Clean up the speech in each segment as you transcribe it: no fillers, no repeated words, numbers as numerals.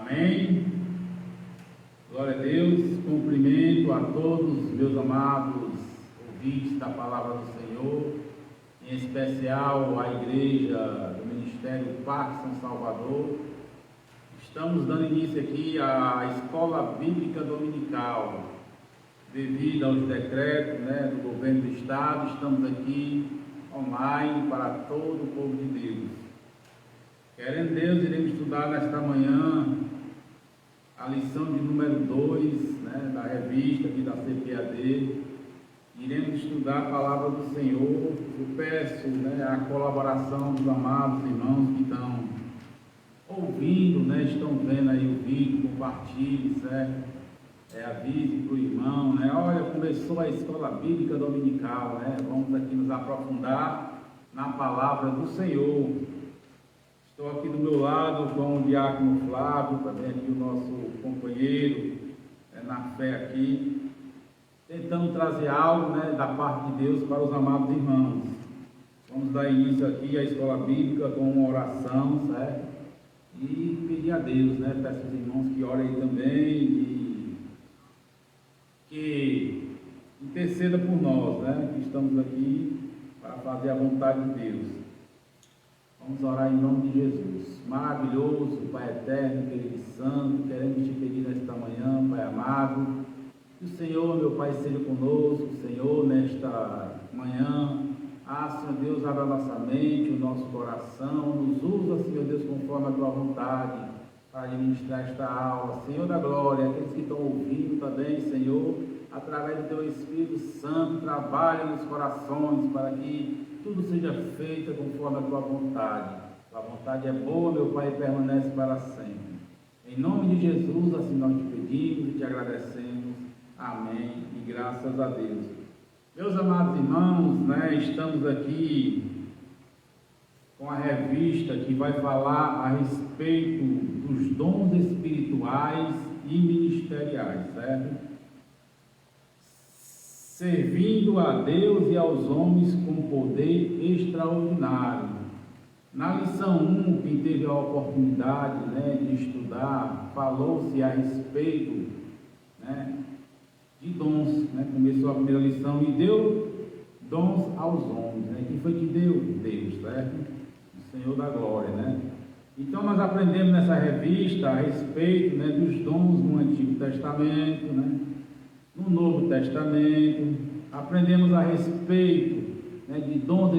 Amém. Glória a Deus. Cumprimento a todos meus amados ouvintes da palavra do Senhor, em especial a igreja do Ministério Parque São Salvador. Estamos dando início aqui à Escola Bíblica Dominical. Devido aos decretos do governo do Estado, estamos aqui online para todo o povo de Deus. Querendo Deus, iremos estudar nesta manhã a lição de número 2 da revista aqui da CPAD. Iremos estudar a palavra do Senhor. Eu peço a colaboração dos amados irmãos que estão ouvindo, estão vendo aí o vídeo, compartilhe, certo? Avise para o irmão, olha, começou a Escola Bíblica Dominical, vamos aqui nos aprofundar na palavra do Senhor. Estou aqui do meu lado com o diácono Flávio, também aqui o nosso companheiro na fé aqui, tentando trazer algo da parte de Deus para os amados irmãos. Vamos dar início aqui à Escola Bíblica com uma oração, certo? E pedir a Deus, peço aos irmãos que orem aí também e que interceda por nós, que estamos aqui para fazer a vontade de Deus. Vamos orar em nome de Jesus. Maravilhoso, Pai eterno, querido e santo, queremos te pedir nesta manhã, Pai amado, que o Senhor, meu Pai, seja conosco, Senhor, nesta manhã. Senhor Deus, abra a nossa mente, o nosso coração, nos usa, Senhor Deus, conforme a tua vontade, para administrar esta aula. Senhor da glória, aqueles que estão ouvindo também, Senhor, através do teu Espírito Santo, trabalha nos corações para que tudo seja feito conforme a tua vontade. Tua vontade é boa, meu Pai, e permanece para sempre. Em nome de Jesus, assim nós te pedimos e te agradecemos. Amém. E graças a Deus. Meus amados irmãos, estamos aqui com a revista que vai falar a respeito dos dons espirituais e ministeriais, certo? Servindo a Deus e aos homens com poder extraordinário. Na lição 1, quem teve a oportunidade de estudar, falou-se a respeito de dons. Começou a primeira lição e deu dons aos homens. Quem foi que deu? Deus, certo? O Senhor da glória, Então nós aprendemos nessa revista a respeito dos dons no Antigo Testamento, no Novo Testamento. Aprendemos a respeito de dons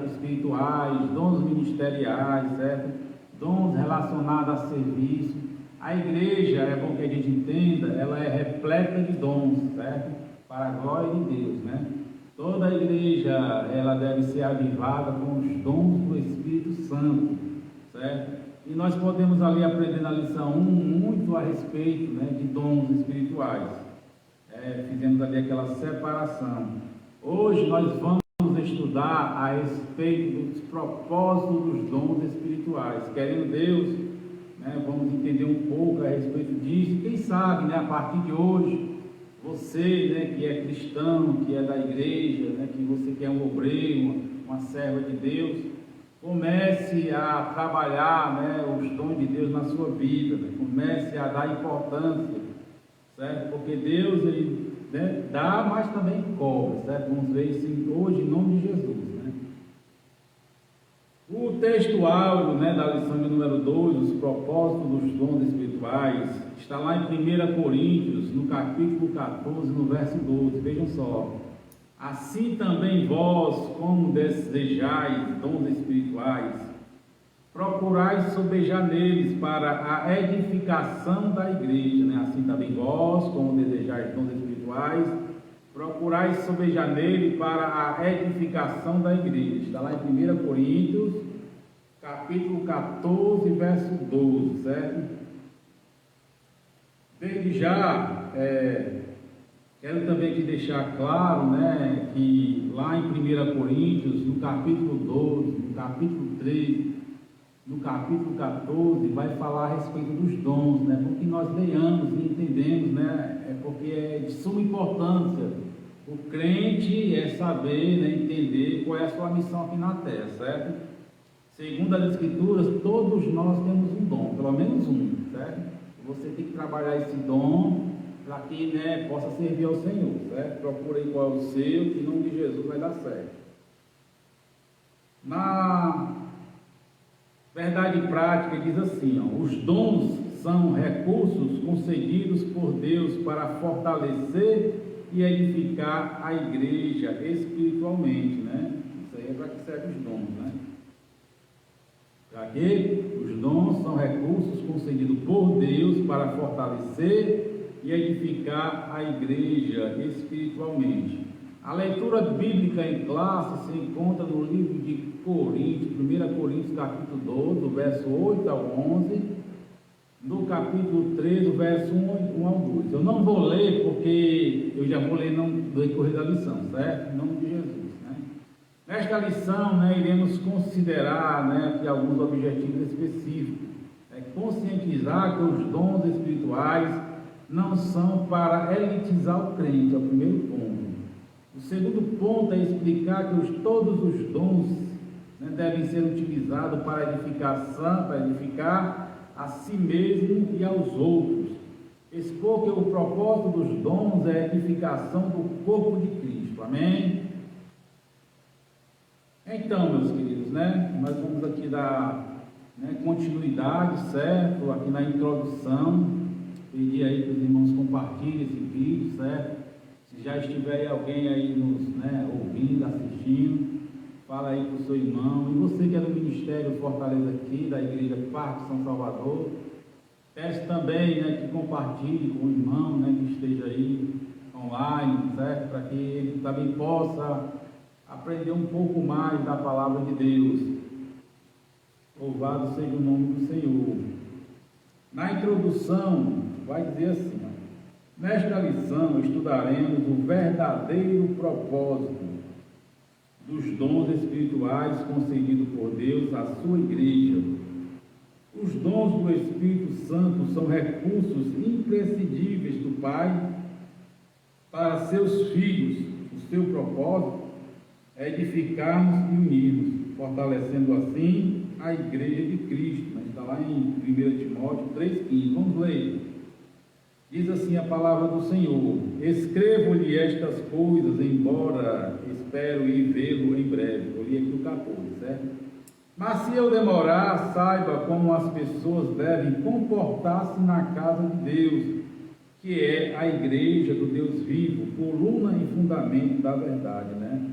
espirituais, dons ministeriais, certo? Dons relacionados a serviço. A igreja, é bom que a gente entenda, ela é repleta de dons, certo? Para a glória de Deus, Toda a igreja, ela deve ser avivada com os dons do Espírito Santo, certo? E nós podemos ali aprender na lição 1 muito a respeito de dons espirituais. Fizemos ali aquela separação. Hoje nós vamos estudar a respeito dos propósitos dos dons espirituais. Querendo Deus, vamos entender um pouco a respeito disso. Quem sabe, a partir de hoje, você, que é cristão, que é da igreja, que você que é um obreiro, uma serva de Deus, comece a trabalhar os dons de Deus na sua vida, comece a dar importância, certo? Porque Deus, ele dá, mas também cobra, certo? Vamos ver isso hoje em nome de Jesus. O texto áureo da lição de número 2, os propósitos dos dons espirituais, está lá em 1 Coríntios, no capítulo 14, no verso 12. Vejam só. Assim também vós, como desejais dons espirituais, procurais sobejar neles para a edificação da igreja. Assim também vós, como desejais dons espirituais, procurais sobejar nele para a edificação da igreja. Está lá em 1 Coríntios, capítulo 14, verso 12, certo? Desde já, quero também aqui deixar claro, que lá em 1 Coríntios, no capítulo 12, no capítulo 13, no capítulo 14, vai falar a respeito dos dons, porque nós leiamos e entendemos, porque é de suma importância. O crente é saber, entender qual é a sua missão aqui na terra, certo? Segundo as Escrituras, todos nós temos um dom, pelo pelo menos um, certo? Você tem que trabalhar esse dom para que, né, possa servir ao Senhor, certo? Procure aí qual é o seu, que em nome de Jesus vai dar certo. Na verdade prática diz assim, ó, os dons são recursos concedidos por Deus para fortalecer e edificar a igreja espiritualmente, né? Isso aí é para que serve os dons, né? Para que os dons são recursos concedidos por Deus para fortalecer e edificar a igreja espiritualmente. A leitura bíblica em classe se encontra no livro de Coríntios, 1 Coríntios capítulo 12, do verso 8 ao 11, no capítulo 3, do verso 1 ao 2. Eu não vou ler porque eu já vou ler no decorrer da lição, certo? Em nome de Jesus, né? Nesta lição, né, iremos considerar, né, aqui alguns objetivos específicos. Conscientizar que os dons espirituais não são para elitizar o crente, é o primeiro ponto. O segundo ponto é explicar que todos os dons, né, devem ser utilizados para edificação, para edificar a si mesmo e aos outros. Expor que o propósito dos dons é a edificação do corpo de Cristo. Amém? Então, meus queridos, né, nós vamos aqui dar, né, continuidade, certo? Aqui na introdução, pedir aí que os irmãos compartilhem esse vídeo, certo? Se já estiver alguém aí nos, né, ouvindo, assistindo, fala aí para o seu irmão. E você que é do Ministério Fortaleza aqui, da Igreja Parque São Salvador, peço também, né, que compartilhe com o irmão, né, que esteja aí online, certo? Para que ele também possa aprender um pouco mais da palavra de Deus. Louvado seja o nome do Senhor. Na introdução, vai dizer assim, ó, nesta lição estudaremos o verdadeiro propósito dos dons espirituais concedidos por Deus à sua igreja. Os dons do Espírito Santo são recursos imprescindíveis do Pai para seus filhos. O seu propósito é edificar-nos e unir-nos, fortalecendo assim a igreja de Cristo. Está lá em 1 Timóteo 3,15. Vamos ler. Diz assim a palavra do Senhor: escrevo-lhe estas coisas, embora espero ir vê-lo em breve. Eu li aqui o 14, certo? Mas se eu demorar, saiba como as pessoas devem comportar-se na casa de Deus, que é a igreja do Deus vivo, coluna e fundamento da verdade, né?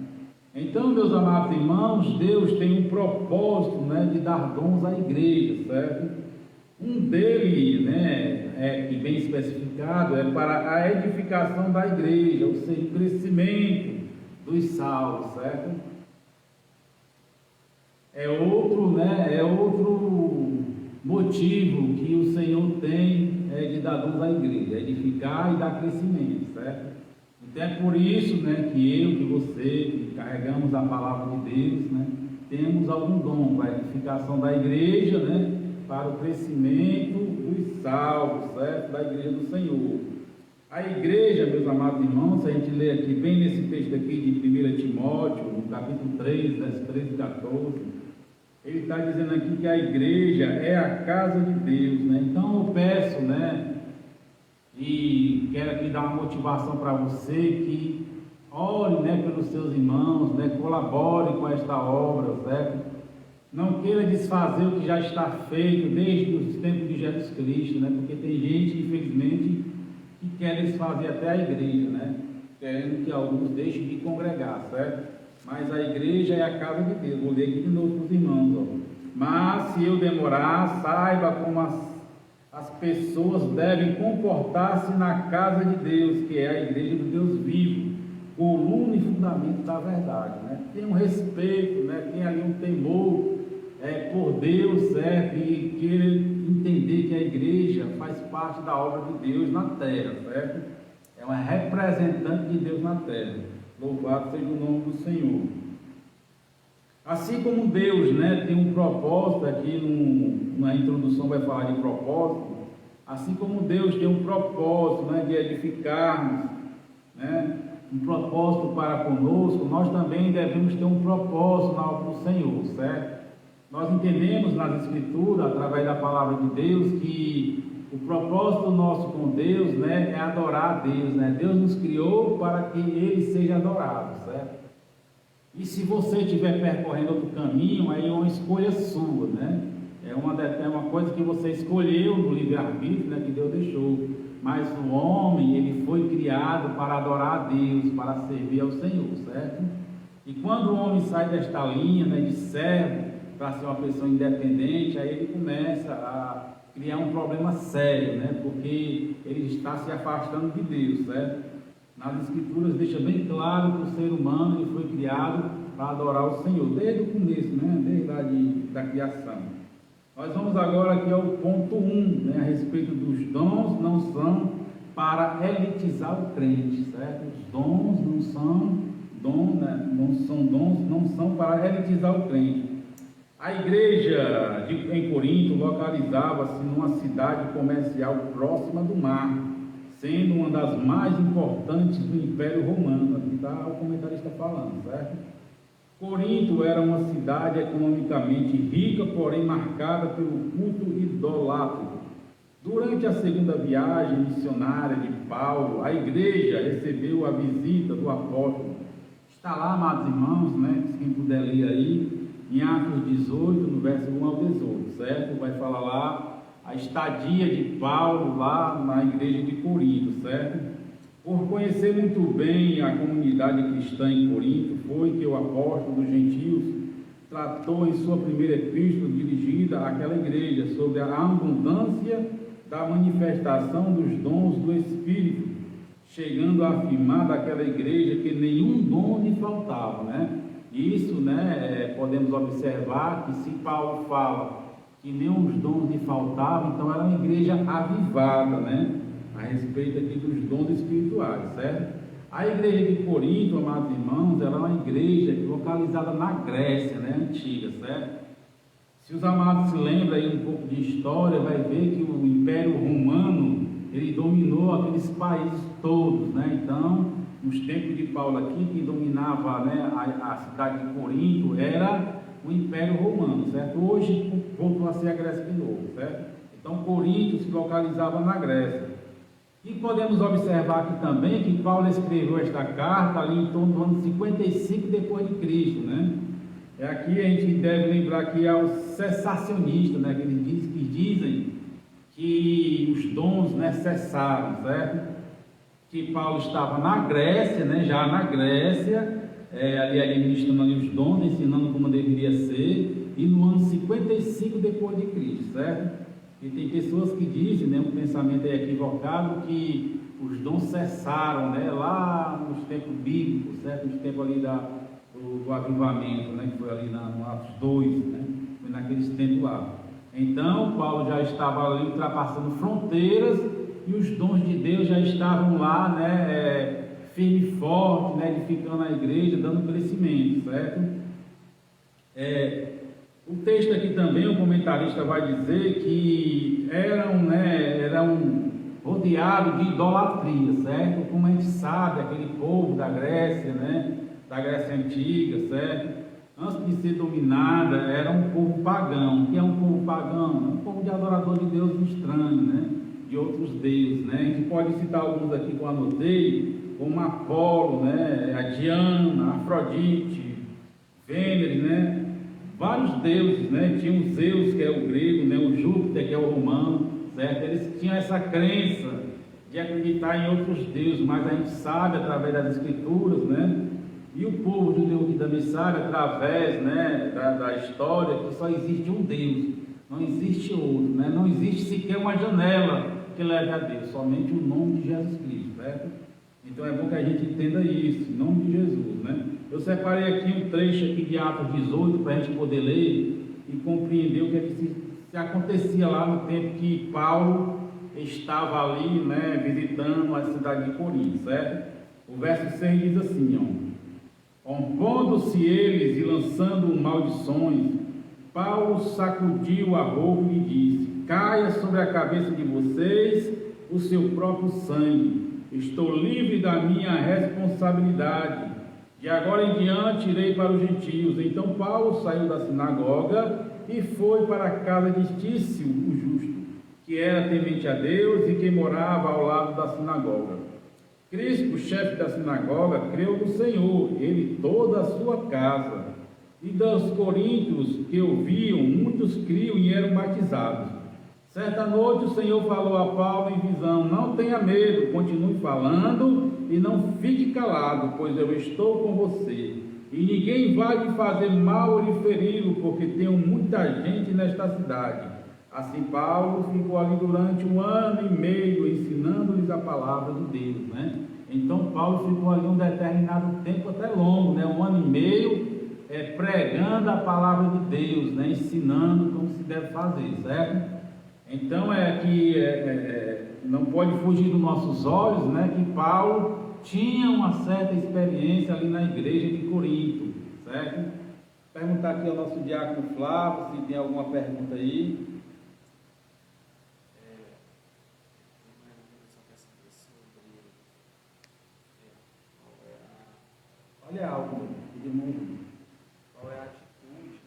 Então, meus amados irmãos, Deus tem um propósito, né, de dar dons à igreja, certo? Um deles, né, que bem especificado, é para a edificação da igreja, ou seja, o crescimento dos salvos, certo? É outro motivo que o Senhor tem de dar dons à igreja, edificar e dar crescimento, certo? Então é por isso, né, que você, que carregamos a palavra de Deus, né, temos algum dom para a edificação da igreja, né, para o crescimento dos salvos, certo? Da igreja do Senhor. A igreja, meus amados irmãos, se a gente ler aqui, bem nesse texto aqui de 1 Timóteo, no capítulo 3, versos 13 e 14, ele está dizendo aqui que a igreja é a casa de Deus, né? Então eu peço, né, e quero aqui dar uma motivação para você, que ore, né, pelos seus irmãos, né, colabore com esta obra, certo? Não queira desfazer o que já está feito desde os tempos de Jesus Cristo, né? Porque tem gente, infelizmente, que quer desfazer até a igreja, né? Querendo que alguns deixem de congregar, certo? Mas a igreja é a casa de Deus. Vou ler aqui de novo para os irmãos, ó. Mas se eu demorar, saiba como as pessoas devem comportar-se na casa de Deus, que é a igreja do Deus vivo, coluna e fundamento da verdade, né? Tem um respeito, né? Tem ali um temor por Deus, certo? E querer entender que a igreja faz parte da obra de Deus na terra, certo? É uma representante de Deus na terra. Louvado seja o nome do Senhor. Assim como Deus, né, tem um propósito, aqui na introdução vai falar de propósito, assim como Deus tem um propósito, né, de edificar-nos, né, um propósito para conosco, nós também devemos ter um propósito na obra do Senhor, certo? Nós entendemos nas Escrituras, através da palavra de Deus, que o propósito nosso com Deus, né, é adorar a Deus, né? Deus nos criou para que Ele seja adorado, certo? E se você estiver percorrendo outro caminho, aí é uma escolha sua, né? É uma coisa que você escolheu no livre-arbítrio, né, que Deus deixou. Mas o homem, ele foi criado para adorar a Deus, para servir ao Senhor, certo? E quando o homem sai desta linha, né, de servo, para ser uma pessoa independente, aí ele começa a criar um problema sério, né? Porque ele está se afastando de Deus, certo? Nas Escrituras deixa bem claro que o ser humano ele foi criado para adorar o Senhor, desde o começo, né? Desde da criação. Nós vamos agora aqui ao ponto 1, né? A respeito dos dons não são para elitizar o crente, certo? Os dons não são dons, né? não são para elitizar o crente. A igreja em Corinto localizava-se numa cidade comercial próxima do mar, sendo uma das mais importantes do Império Romano. Aqui está o comentarista falando, certo? Corinto era uma cidade economicamente rica, porém marcada pelo culto idolátrico. Durante a segunda viagem missionária de Paulo, a igreja recebeu a visita do apóstolo. Está lá, amados irmãos, né? Quem puder ler aí, em Atos 18, no verso 1 ao 18, certo? Vai falar lá a estadia de Paulo lá na igreja de Corinto, certo? Por conhecer muito bem a comunidade cristã em Corinto, foi que o apóstolo dos gentios tratou em sua primeira epístola dirigida àquela igreja sobre a abundância da manifestação dos dons do Espírito, chegando a afirmar daquela igreja que nenhum dom lhe faltava, né? Isso, né, podemos observar que se Paulo fala que nenhum dos dons lhe faltavam, então era uma igreja avivada, né? A respeito aqui dos dons espirituais, certo? A igreja de Corinto, amados irmãos, ela é uma igreja localizada na Grécia, né, antiga, certo? Se os amados se lembram aí um pouco de história, vai ver que o Império Romano, ele dominou aqueles países todos, né? Então, nos tempos de Paulo aqui, quem dominava, né, a cidade de Corinto era o Império Romano, certo? Hoje voltou a ser a Grécia de novo, certo? Então, Corinto se localizava na Grécia. E podemos observar aqui também que Paulo escreveu esta carta ali em torno do ano 55 depois de Cristo, né? Aqui a gente deve lembrar que é os cessacionistas, né? Que eles dizem que os dons, né, cessaram, certo? Que Paulo estava na Grécia, né? Já na Grécia, ali administrando ali os dons, ensinando como deveria ser, e no ano 55 depois de Cristo, certo? E tem pessoas que dizem, né, um pensamento equivocado, que os dons cessaram, né, lá nos tempos bíblicos, certo? Nos tempos ali do avivamento, né, que foi ali no Atos 2, né, foi naqueles tempos lá. Então, Paulo já estava ali ultrapassando fronteiras e os dons de Deus já estavam lá, né, firme e forte, né, edificando a igreja, dando crescimento, certo? O texto aqui também, o comentarista vai dizer que eram rodeados de idolatria, certo? Como a gente sabe, aquele povo da Grécia, né? Da Grécia Antiga, certo? Antes de ser dominada, era um povo pagão. O que é um povo pagão? É um povo de adorador de Deus estranho, né? De outros deuses, né? A gente pode citar alguns aqui que eu anotei, como Apolo, né? A Diana, Afrodite, Vênere, né? Vários deuses, né? Tinha o Zeus, que é o grego, né? O Júpiter, que é o romano, certo? Eles tinham essa crença de acreditar em outros deuses, mas a gente sabe através das Escrituras, né? E o povo judeu que também sabe através, né, da história, que só existe um Deus, não existe outro, né? Não existe sequer uma janela que leve a Deus, somente o nome de Jesus Cristo, certo? Então é bom que a gente entenda isso, em nome de Jesus, né? Eu separei aqui um trecho aqui de Atos 18 para a gente poder ler e compreender o que, se acontecia lá no tempo que Paulo estava ali, né, visitando a cidade de Corinto, certo? O verso 6 diz assim, Opondo-se eles e lançando maldições, Paulo sacudiu a roupa e disse: caia sobre a cabeça de vocês o seu próprio sangue. Estou livre da minha responsabilidade. De agora em diante irei para os gentios. Então Paulo saiu da sinagoga e foi para a casa de Tício, o justo, que era temente a Deus e que morava ao lado da sinagoga. Crispo, chefe da sinagoga, creu no Senhor, ele e toda a sua casa. E dos coríntios que ouviam, muitos criam e eram batizados. Certa noite o Senhor falou a Paulo em visão: não tenha medo, continue falando e não fique calado, pois eu estou com você. E ninguém vai lhe fazer mal ou lhe feri-lo, porque tenho muita gente nesta cidade. Assim Paulo ficou ali durante 1 ano e meio, ensinando-lhes a palavra de Deus, né? Então Paulo ficou ali um determinado tempo, até longo, né? 1 ano e meio, pregando a palavra de Deus, né? Ensinando como se deve fazer, certo? Então não pode fugir dos nossos olhos, né? Que Paulo tinha uma certa experiência ali na igreja de Corinto, certo? Perguntar aqui ao nosso diácono Flávio se tem alguma pergunta aí. Olha algo de mundo. Qual é a atitude?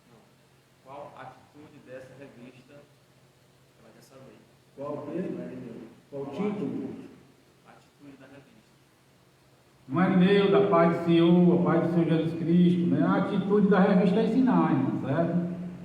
Não. Qual a atitude dessa revista? Ela quer saber. Qual o título? A atitude da revista. No Marineu, da paz do Senhor, a paz do Senhor Jesus Cristo, né? A atitude da revista é ensinar, irmão, certo?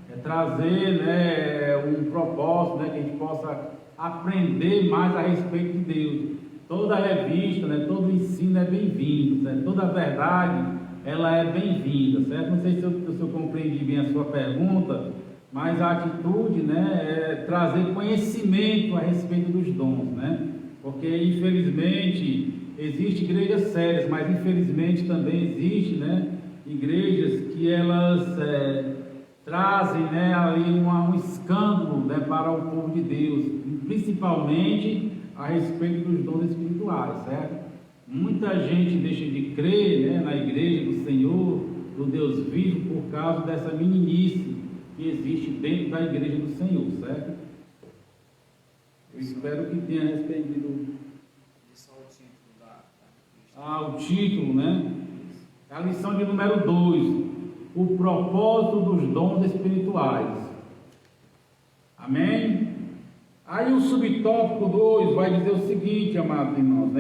É trazer, né, um propósito, né, que a gente possa aprender mais a respeito de Deus. Toda revista, né, todo ensino é bem-vindo, certo? Toda verdade, ela é bem-vinda, certo? Não sei se eu compreendi bem a sua pergunta, mas a atitude, né, é trazer conhecimento a respeito dos dons, né? Porque, infelizmente, existem igrejas sérias, mas, infelizmente, também existe, né, igrejas que elas trazem, né, ali um escândalo, né, para o povo de Deus, principalmente a respeito dos dons espirituais, certo? Muita gente deixa de crer, né, na igreja do Senhor, do Deus vivo, por causa dessa meninice que existe dentro da igreja do Senhor, certo? Eu espero que tenha respondido. Isso é o título da O título, né? A lição de número 2, o propósito dos dons espirituais. Amém? Aí o subtópico 2 vai dizer o seguinte, amados irmãos,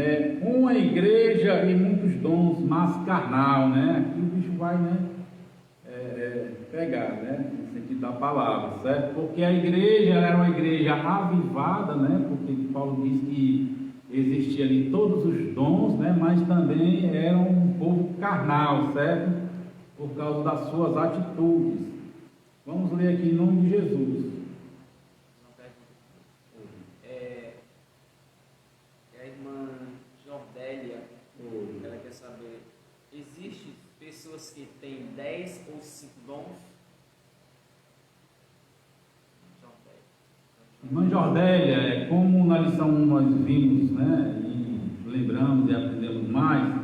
uma igreja e muitos dons, mas carnal, né? Aqui o bicho vai, né, pegar, né, no sentido da palavra, certo? Porque a igreja, ela era uma igreja avivada, né? Porque Paulo diz que existia ali todos os dons, né? Mas também era um povo carnal, certo? Por causa das suas atitudes. Vamos ler aqui em nome de Jesus. A irmã Jordélia, ela quer saber, existem pessoas que têm 10 ou 5 dons? Irmã Jordélia, como na lição 1 nós vimos, né, e lembramos e aprendemos mais,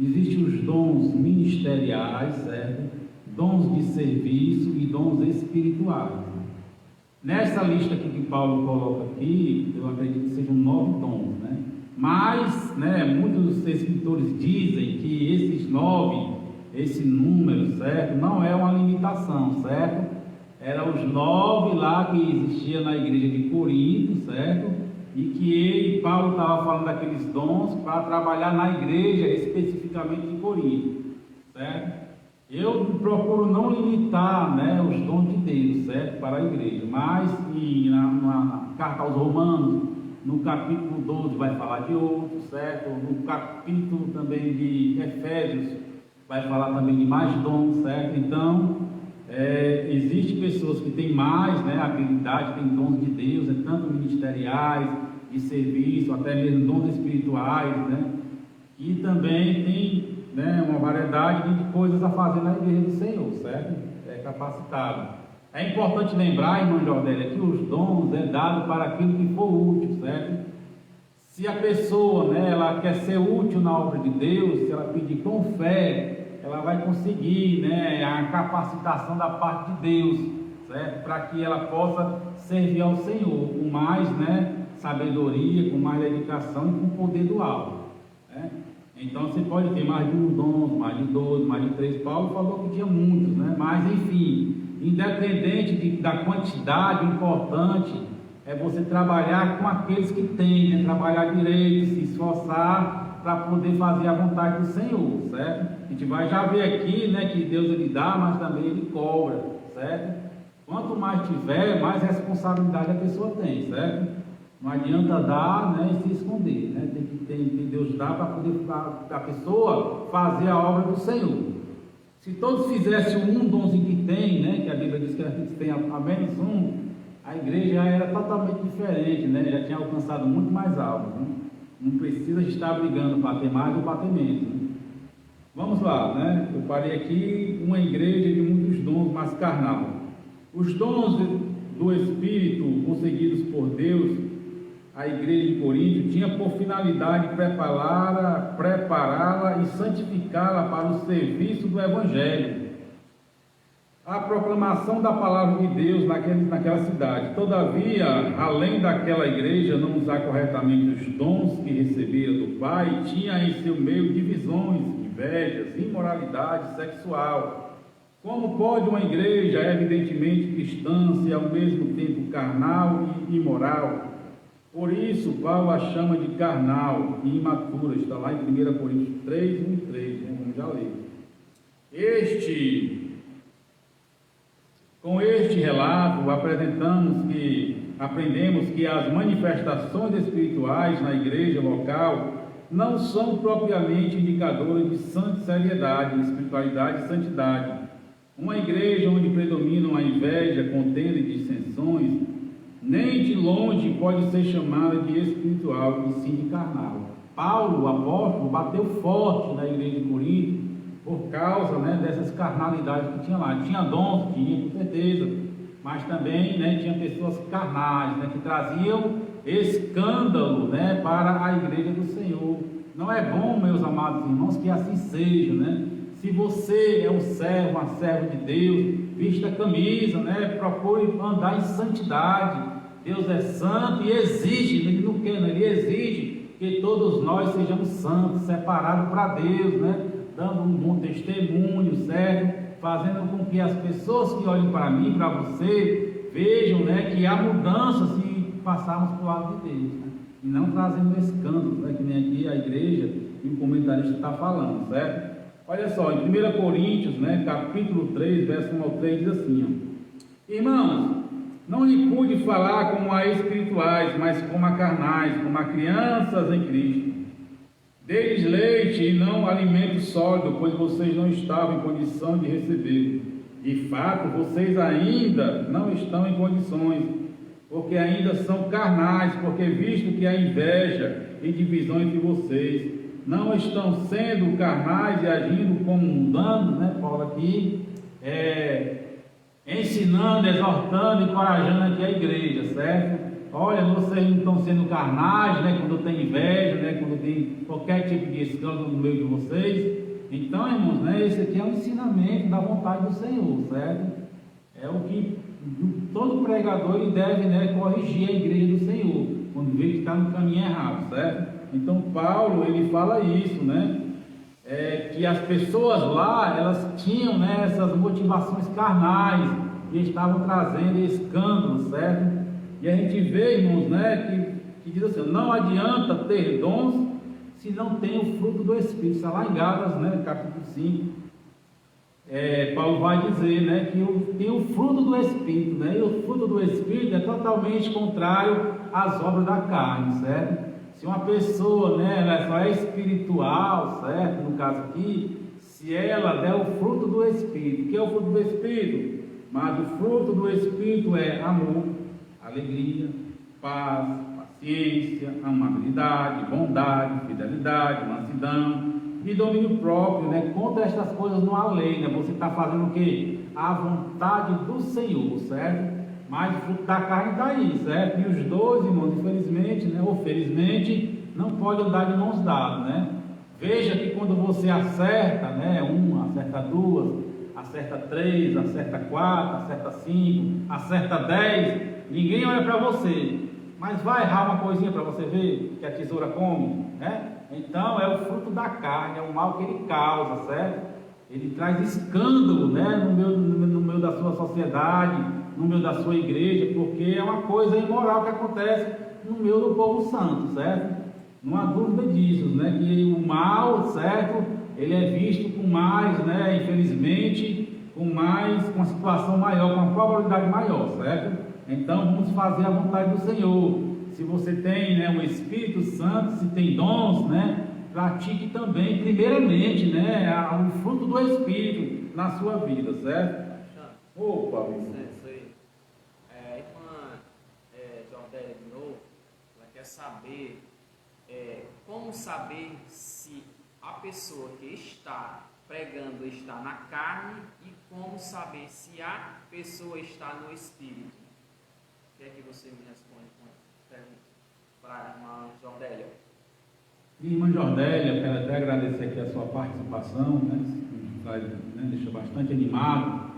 existem os dons ministeriais, certo? Dons de serviço e dons espirituais. Nessa lista aqui que Paulo coloca aqui, eu acredito que sejam 9 dons, né? Mas, né, muitos escritores dizem que esses 9, esse número, certo, não é uma limitação, certo? Eram os 9 lá que existia na igreja de Corinto, certo? E que Paulo estava falando daqueles dons para trabalhar na igreja, especificamente de Corinto, certo? Eu procuro não limitar, né, os dons de Deus, certo, para a igreja, mas na carta aos Romanos, no capítulo 12 vai falar de outros, certo? No capítulo também de Efésios vai falar também de mais dons, certo? Então, existem pessoas que têm mais, né, habilidade, têm dons de Deus, tanto ministeriais, de serviço, até mesmo dons espirituais, né? E também tem, né, uma variedade de coisas a fazer na igreja do Senhor, certo? É capacitado. É importante lembrar, irmã Jordélia, que os dons é dado para aquilo que for útil, certo? Se a pessoa, né, ela quer ser útil na obra de Deus, se ela pedir com fé, ela vai conseguir, né, a capacitação da parte de Deus, certo? Para que ela possa servir ao Senhor com mais, né, sabedoria, com mais dedicação e com o poder do alto, né? Então você pode ter mais de um dom, mais de 12, mais de 3. Paulo falou que tinha muitos, né? Mas enfim, independente da quantidade, o importante é você trabalhar com aqueles que têm, né? Trabalhar direito, se esforçar para poder fazer a vontade do Senhor, certo? A gente vai já ver aqui, né, que Deus ele dá, mas também ele cobra, certo? Quanto mais tiver, mais responsabilidade a pessoa tem, certo? Não adianta dar, né, e se esconder, né? Tem que Deus dá para poder a pessoa fazer a obra do Senhor. Se todos fizessem um donzinho que tem, né, que a Bíblia diz que a gente tem a menos um, a igreja já era totalmente diferente, né? Já tinha alcançado muito mais alto, né? Não precisa estar brigando para ter mais ou para ter menos, né? Vamos lá, né? Eu parei aqui uma igreja de muitos dons, mas carnal. Os dons do Espírito conseguidos por Deus, a igreja de Corinto tinha por finalidade prepará-la e santificá-la para o serviço do Evangelho, a proclamação da palavra de Deus naquela cidade. Todavia, além daquela igreja não usar corretamente os dons que recebia do Pai, tinha em seu meio divisões, invejas, imoralidade sexual. Como pode uma igreja, evidentemente cristã, ser ao mesmo tempo carnal e imoral? Por isso, Paulo a chama de carnal e imatura. Está lá em 1 Coríntios 3, 1 e 3, né? Vamos já ler. Com este relato, aprendemos que as manifestações espirituais na igreja local não são propriamente indicadoras de seriedade, espiritualidade e santidade. Uma igreja onde predominam a inveja, contenda e dissensões, nem de longe pode ser chamada de espiritual, e sim de carnal. Paulo, o apóstolo, bateu forte na igreja de Corinto por causa, né, dessas carnalidades que tinha lá. Tinha dons, tinha, com certeza, mas também, né, tinha pessoas carnais, né, que traziam escândalo, né, para a igreja do Senhor. Não é bom, meus amados irmãos, que assim seja, né? Se você é um servo, uma serva de Deus, vista a camisa, né? Procure andar em santidade. Deus é santo e exige, ele não quer, né? Ele exige que todos nós sejamos santos, separados para Deus, né? Dando um bom testemunho, certo? Fazendo com que as pessoas que olhem para mim, para você, vejam, né, que há mudança se passarmos para o lado de Deus, né? E não trazendo escândalo, né? Que nem aqui a igreja e o comentarista está falando, certo? Olha só, em 1 Coríntios, né, capítulo 3, verso 1 ao 3, diz assim, ó: Irmãos, não lhe pude falar como a espirituais, mas como a carnais, como a crianças em Cristo. Dei-lhes leite e não alimento sólido, pois vocês não estavam em condição de receber. De fato, vocês ainda não estão em condições, porque ainda são carnais, porque visto que há inveja e divisão entre vocês, não estão sendo carnais e agindo como mundanos, né? Paulo aqui, ensinando, exortando, encorajando aqui a igreja, certo? Olha, vocês não estão sendo carnais, né? Quando tem inveja, né? Quando tem qualquer tipo de escândalo no meio de vocês. Então, irmãos, né? Esse aqui é um ensinamento da vontade do Senhor, certo? É o que todo pregador ele deve, né, corrigir a igreja do Senhor, quando vê que está no caminho errado, certo? Então Paulo ele fala isso, né? Que as pessoas lá elas tinham, né, essas motivações carnais e estavam trazendo escândalos, certo? E a gente vê, irmãos, né, que diz assim: não adianta ter dons se não tem o fruto do Espírito. Está lá em Gálatas, né, capítulo 5. Paulo vai dizer, né, que tem o fruto do Espírito, né? E o fruto do Espírito é totalmente contrário às obras da carne, certo? Se uma pessoa, né, ela só é espiritual, certo? No caso aqui, se ela der o fruto do Espírito, o que é o fruto do Espírito? Mas o fruto do Espírito é amor, alegria, paz, paciência, amabilidade, bondade, fidelidade, mansidão e domínio próprio, né? Contra estas coisas não há lei, né? Você está fazendo o quê? A vontade do Senhor, certo? Mas o fruto da carne está aí, certo? E os dois, irmãos, infelizmente, né, ou felizmente, não podem andar de mãos dadas, né? Veja que quando você acerta, né, uma, acerta duas, acerta três, acerta quatro, acerta cinco, acerta 10, ninguém olha para você, mas vai errar uma coisinha para você ver que a tesoura come, né? Então é o fruto da carne, é o mal que ele causa, certo? ele traz escândalo, né, no meio da sua sociedade, no meio da sua igreja, porque é uma coisa imoral que acontece no meio do povo santo, certo? Não há dúvida disso, né, que o mal, certo, ele é visto com mais, né, infelizmente, com uma situação maior, com uma probabilidade maior, certo? Então vamos fazer a vontade do Senhor. Se você tem, né, o Espírito Santo, se tem dons, né, pratique também, primeiramente, né, o fruto do Espírito na sua vida, certo? Opa, isso aí. Irmã Jordélia, de novo, ela quer saber como saber se a pessoa que está pregando está na carne e como saber se a pessoa está no Espírito. O que é que você me responde com essa pergunta para a irmã Jordélia? Irmã Jordélia, quero até agradecer aqui a sua participação, né, deixa bastante animado.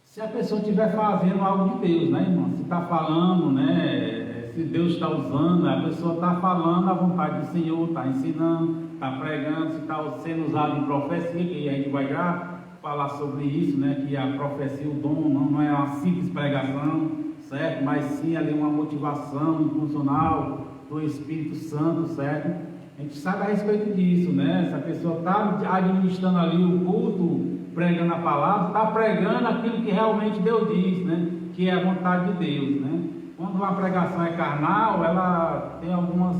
Se a pessoa estiver fazendo algo de Deus, né, irmã? Se está falando, né, se Deus está usando, a pessoa está falando a vontade do Senhor, está ensinando, está pregando, se está sendo usado em profecia, que a gente vai já falar sobre isso, né, que a profecia, o dom, não é uma simples pregação, certo? Mas sim ali uma motivação incondicional do Espírito Santo, certo? A gente sabe a respeito disso, né? Se a pessoa está administrando ali o culto, pregando a palavra, está pregando aquilo que realmente Deus diz, né? Que é a vontade de Deus, né? Quando uma pregação é carnal, ela tem algumas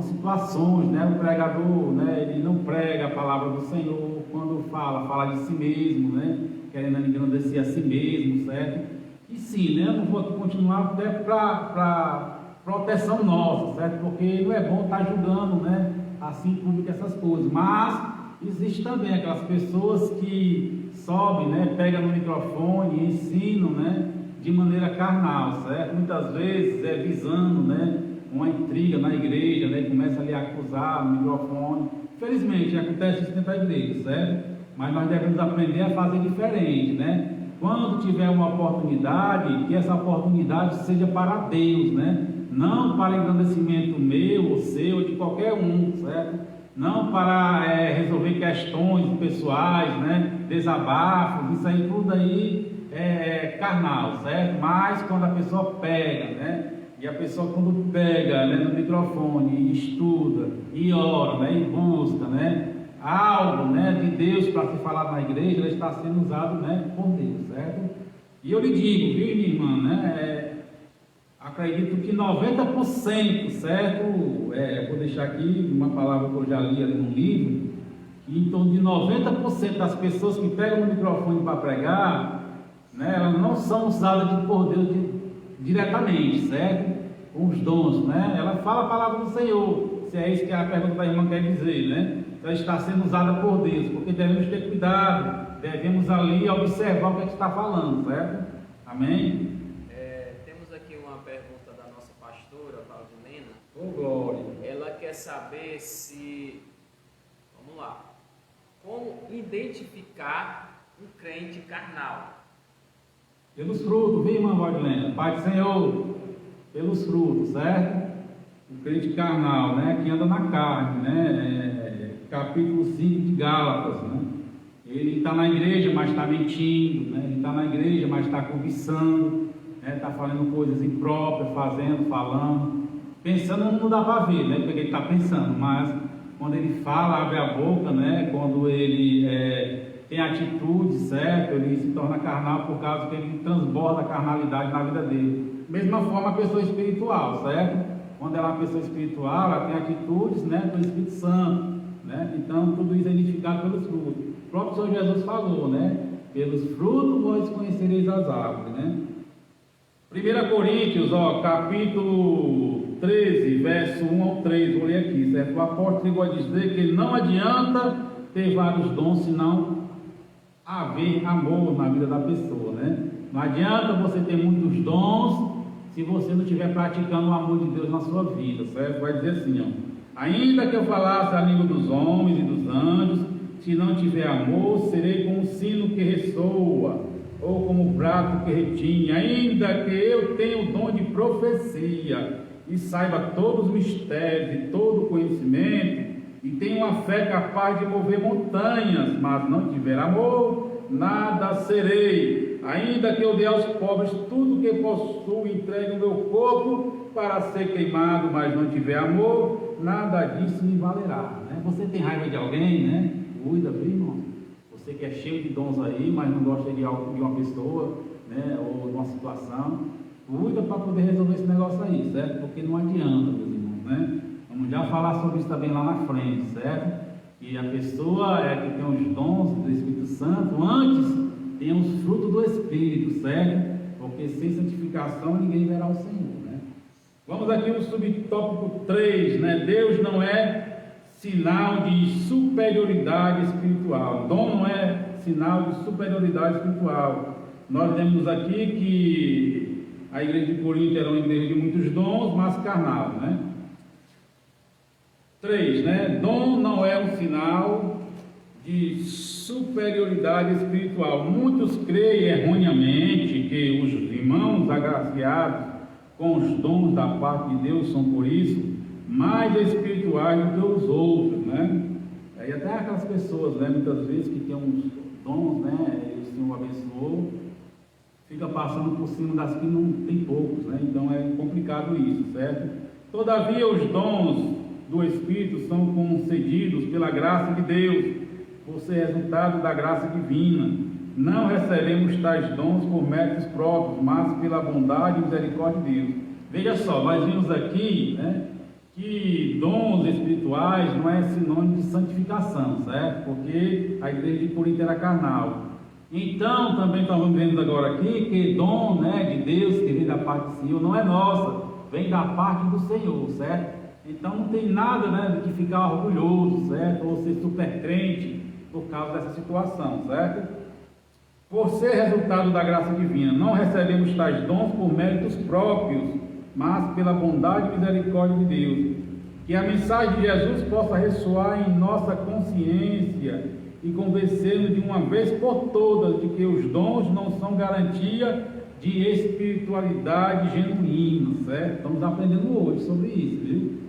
situações, né? O pregador, né, ele não prega a palavra do Senhor. Quando fala de si mesmo, né? Querendo engrandecer a si mesmo, certo? E sim, né? Eu não vou continuar até para proteção nossa, certo? Porque não é bom estar julgando, né, assim público essas coisas. Mas existe também aquelas pessoas que sobem, né, pegam no microfone e ensinam, né, de maneira carnal, certo? Muitas vezes visando, né, uma intriga na igreja, né, começa ali a acusar no microfone. Felizmente acontece isso dentro da igreja, certo? Mas nós devemos aprender a fazer diferente, né? Quando tiver uma oportunidade, que essa oportunidade seja para Deus, né? Não para engrandecimento meu, ou seu, ou de qualquer um, certo? Não para resolver questões pessoais, né? Desabafos, isso aí tudo aí é carnal, certo? Mas quando a pessoa pega, né? E a pessoa quando pega, né, no microfone e estuda, e ora, né, e busca, né, algo, né, de Deus para se falar na igreja, ela está sendo usado, né, por Deus, certo? E eu lhe digo, viu, minha irmã, né, acredito que 90%, certo? Vou deixar aqui uma palavra que eu já li ali no livro, que em torno de 90% das pessoas que pegam o microfone para pregar, né, elas não são usadas por Deus diretamente, certo? Com os dons, né? Ela fala a palavra do Senhor, se é isso que a pergunta da irmã quer dizer, né? Ela está sendo usada por Deus, porque devemos ter cuidado, devemos ali observar o que está falando, certo? Amém? Temos aqui uma pergunta da nossa pastora, Valdilena. Oh, glória! Ela quer saber se, vamos lá, como identificar um crente carnal? Pelos frutos, viu, irmã Valdilena? Pai do Senhor, pelos frutos, certo? O crente carnal, né? Que anda na carne, né? Capítulo 5 de Gálatas, né? Ele está na igreja, mas está mentindo, né? Ele está na igreja, mas está cobiçando, né? Está fazendo coisas impróprias, falando. Pensando não dá para ver, né? Porque ele está pensando, mas quando ele fala, abre a boca, né? Quando ele tem atitude, certo? Ele se torna carnal por causa que ele transborda a carnalidade na vida dele. Mesma forma a pessoa espiritual, certo? Quando ela é uma pessoa espiritual, ela tem atitudes, né, do Espírito Santo, né? Então tudo isso é identificado pelos frutos. O próprio Senhor Jesus falou, né? Pelos frutos vós conhecereis as árvores, né? 1 Coríntios, capítulo 13, verso 1 ao 3, vou ler aqui, certo? O apóstolo chegou a dizer que não adianta ter vários dons, senão haver amor na vida da pessoa, né? Não adianta você ter muitos dons se você não estiver praticando o amor de Deus na sua vida, certo? Vai dizer assim, ainda que eu falasse a língua dos homens e dos anjos, se não tiver amor, serei como um sino que ressoa, ou como um prato que retinha. Ainda que eu tenha o dom de profecia e saiba todos os mistérios e todo o conhecimento, E tenho uma fé capaz de mover montanhas, mas não tiver amor, nada serei. Ainda que eu dê aos pobres tudo que possuo, entregue o meu corpo para ser queimado, mas não tiver amor, nada disso me valerá. Né? Você tem raiva de alguém, né? Cuida, viu, irmão? Você que é cheio de dons aí, mas não gosta de uma pessoa, né? Ou de uma situação, cuida para poder resolver esse negócio aí, certo? Porque não adianta, meus irmãos, né? Vamos já falar sobre isso também lá na frente, certo? E a pessoa que tem os dons do Espírito Santo, antes tem os frutos do Espírito, certo? Porque sem santificação ninguém verá o Senhor, né? Vamos aqui no subtópico 3, né? Deus não é sinal de superioridade espiritual. Dom não é sinal de superioridade espiritual. Nós vemos aqui que a igreja de Corinto era uma igreja de muitos dons, mas carnal, né? 3, né? Dom não é um sinal de superioridade espiritual. Muitos creem erroneamente que os irmãos agraciados com os dons da parte de Deus são, por isso, mais espirituais do que os outros, né? E até aquelas pessoas, né, muitas vezes que têm uns dons, né, e o Senhor abençoou, fica passando por cima das que não tem poucos, né? Então é complicado isso, certo? Todavia os dons do Espírito são concedidos pela graça de Deus, por ser resultado da graça divina. Não recebemos tais dons por méritos próprios, mas pela bondade e misericórdia de Deus. Veja só, nós vimos aqui, né, que dons espirituais não é sinônimo de santificação, certo? Porque a igreja de Corinto era carnal. Então, também estamos vendo agora aqui que dom, né, de Deus, que vem da parte do Senhor, não é nossa, vem da parte do Senhor, certo? Então não tem nada, né, de que ficar orgulhoso, certo? Ou ser super crente por causa dessa situação, certo? Por ser resultado da graça divina, não recebemos tais dons por méritos próprios, mas pela bondade e misericórdia de Deus. Que a mensagem de Jesus possa ressoar em nossa consciência e convencer-nos de uma vez por todas de que os dons não são garantia de espiritualidade genuína, certo? Estamos aprendendo hoje sobre isso, viu?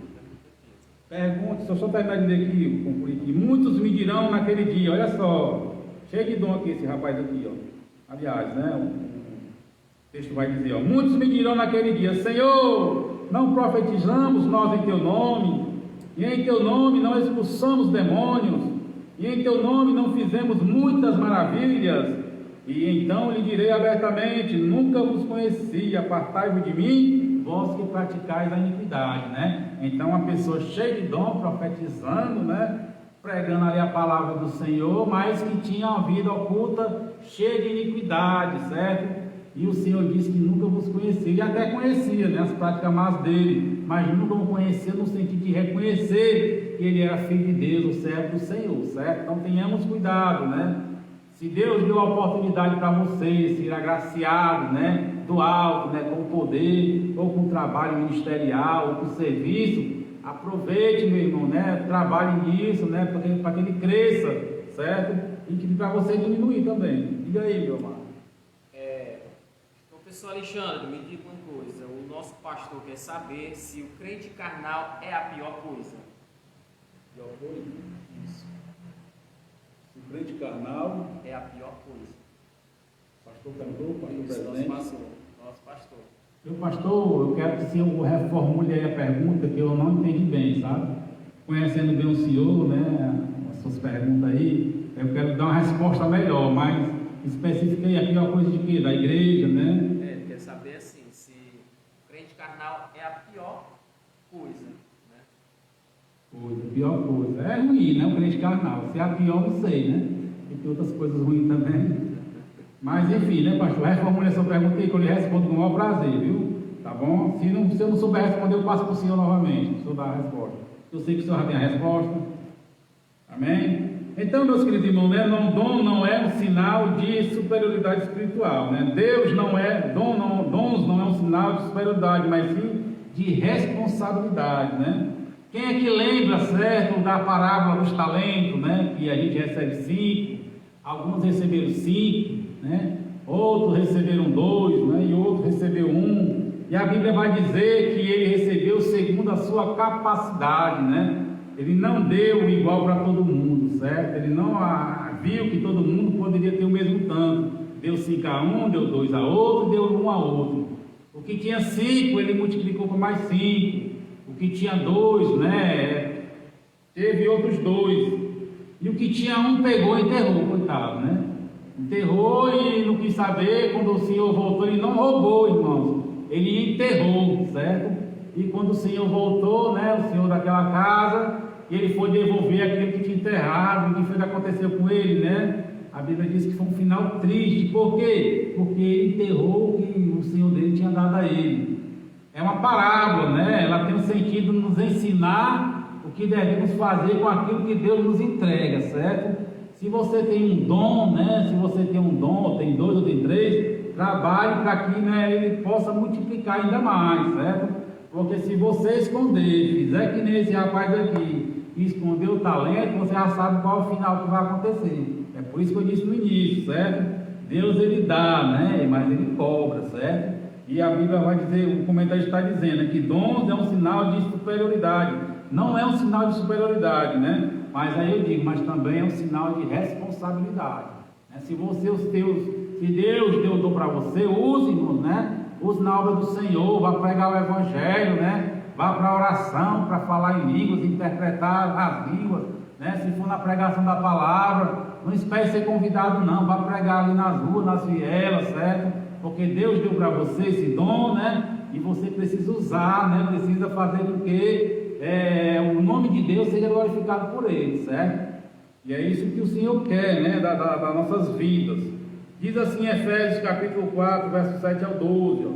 Pergunta, só terminar de ler aqui, concluir aqui. Muitos me dirão naquele dia, olha só, cheio de dom aqui esse rapaz aqui, ó. Aliás, né, o texto vai dizer, ó, muitos me dirão naquele dia, Senhor, não profetizamos nós em teu nome, e em teu nome não expulsamos demônios, e em teu nome não fizemos muitas maravilhas. E então lhe direi abertamente, nunca vos conheci, apartai-vos de mim, vós que praticais a iniquidade, né? Então uma pessoa cheia de dom, profetizando, né, pregando ali a palavra do Senhor, mas que tinha uma vida oculta, cheia de iniquidade, certo? E o Senhor disse que nunca vos conhecia, e até conhecia, né, as práticas más dele, mas nunca o conhecia no sentido de reconhecer que ele era filho de Deus, o servo do Senhor, certo? Então tenhamos cuidado, né? Se Deus deu a oportunidade para você ser agraciado, né, do alto, né, com poder, ou com trabalho ministerial, ou com serviço, aproveite, meu irmão, né, trabalhe nisso, né, para que ele cresça, certo? E que para você diminuir também. Diga aí, meu amado. Professor Alexandre, me diga uma coisa, o nosso pastor quer saber se o crente carnal é a pior coisa. Pior coisa? Isso. O crente carnal é a pior coisa. Pastor cantor, pastor presidente. Nosso pastor. Meu pastor, eu quero que o senhor reformule aí a pergunta, que eu não entendi bem, sabe? Conhecendo bem o senhor, né, as suas perguntas aí, eu quero dar uma resposta melhor, mas especifiquei aqui uma coisa de quê? Da igreja, né? Quer saber assim, se o crente carnal é a pior coisa, né? Pior coisa. É ruim, né? O crente carnal. Se é a pior, não sei, né? E tem outras coisas ruins também. Mas enfim, né, pastor? Reformule essa pergunta aí que eu lhe respondo com o maior prazer, viu? Tá bom? Se eu não souber responder, eu passo para o senhor novamente, para o senhor dar a resposta. Eu sei que o senhor já tem a resposta. Amém? Então, meus queridos irmãos, né, dom não é um sinal de superioridade espiritual, né? Deus não é, dons não é um sinal de superioridade, mas sim de responsabilidade, né? Quem é que lembra, certo, da parábola dos talentos, né? Que a gente recebe 5, alguns receberam 5, né? Outros receberam 2, né? E outros receberam 1. E a Bíblia vai dizer que ele recebeu segundo a sua capacidade, né? Ele não deu igual para todo mundo, certo? Ele não viu que todo mundo poderia ter o mesmo tanto. Deu 5 a um, deu 2 a outro, deu 1 a outro. O que tinha 5, ele multiplicou por mais 5. O que tinha 2, né? Teve outros 2. E o que tinha 1 pegou e enterrou, coitado, né? Enterrou e não quis saber. Quando o Senhor voltou, ele não roubou, irmãos. Ele enterrou, certo? E quando o Senhor voltou, né? O Senhor daquela casa, ele foi devolver aquilo que tinha enterrado. O que foi que aconteceu com ele, né? A Bíblia diz que foi um final triste. Por quê? Porque ele enterrou o que o Senhor dele tinha dado a ele. É uma parábola, né? Ela tem um sentido de nos ensinar o que devemos fazer com aquilo que Deus nos entrega, certo? Se você tem um dom, né? Se você tem um dom, ou tem 2 ou tem 3, trabalhe para que, né, ele possa multiplicar ainda mais, certo? Porque se você esconder, fizer que nem esse rapaz aqui, e esconder o talento, você já sabe qual é o final que vai acontecer. É por isso que eu disse no início, certo? Deus ele dá, né? Mas ele cobra, certo? E a Bíblia vai dizer, o comentário está dizendo que dons é um sinal de superioridade. Não é um sinal de superioridade, né? Mas aí eu digo, mas também é um sinal de responsabilidade, né? Se Deus deu dom para você, use-nos, né? Use na obra do Senhor, vá pregar o Evangelho, né? Vá para a oração, para falar em línguas, interpretar as línguas, né? Se for na pregação da palavra, não espere ser convidado não, vá pregar ali nas ruas, nas vielas, certo? Porque Deus deu para você esse dom, né? E você precisa usar, né? Precisa fazer com que o nome de Deus seja glorificado por ele, certo? E é isso que o Senhor quer, né? Das nossas vidas. Diz assim Efésios capítulo 4, verso 7 ao 12, ó.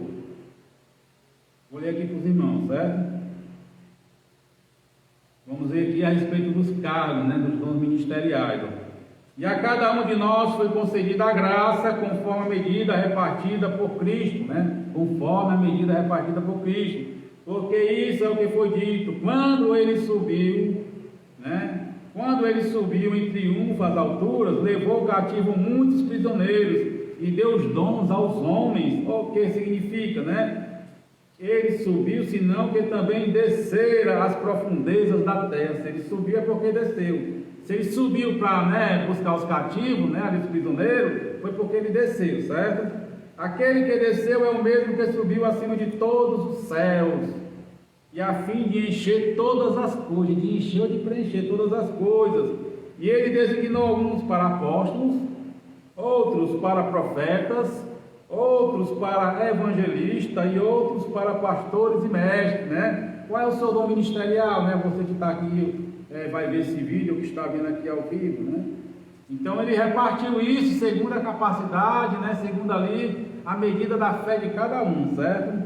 Vou ler aqui para os irmãos, certo? Vamos ver aqui a respeito dos cargos, né? Dos dons ministeriais, ó. E a cada um de nós foi concedida a graça conforme a medida repartida por Cristo, né? Conforme a medida repartida por Cristo. Porque isso é o que foi dito, quando ele subiu, né? Quando ele subiu em triunfo às alturas, levou cativo muitos prisioneiros e deu os dons aos homens. O que significa, né? Ele subiu, senão que também descera às profundezas da terra. Se ele subiu é porque desceu. Se ele subiu para, né, buscar os cativos, né, ali os prisioneiros, foi porque ele desceu, certo? Aquele que desceu é o mesmo que subiu acima de todos os céus, e a fim de encher todas as coisas, de encher ou de preencher todas as coisas. E ele designou alguns para apóstolos, outros para profetas, outros para evangelistas e outros para pastores e mestres, né? Qual é o seu dom ministerial, né? Você que está aqui vai ver esse vídeo, que está vendo aqui ao vivo, né? Então ele repartiu isso segundo a capacidade, né? Segundo ali a medida da fé de cada um, certo?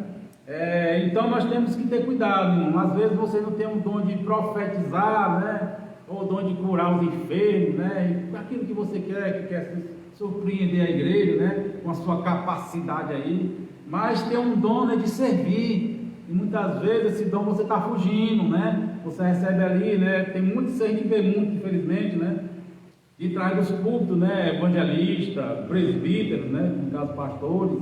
Então nós temos que ter cuidado, irmão. Às vezes você não tem um dom de profetizar, né? Ou o dom de curar os enfermos, né? Aquilo que você quer, que quer surpreender a igreja, né? Com a sua capacidade aí. Mas tem um dom, né, de servir. E muitas vezes esse dom você está fugindo, né? Você recebe ali, né? Tem muito, isso a gente vê muito, infelizmente, né? De trás dos púlpitos, né? Evangelista, presbítero, né? No caso, pastores,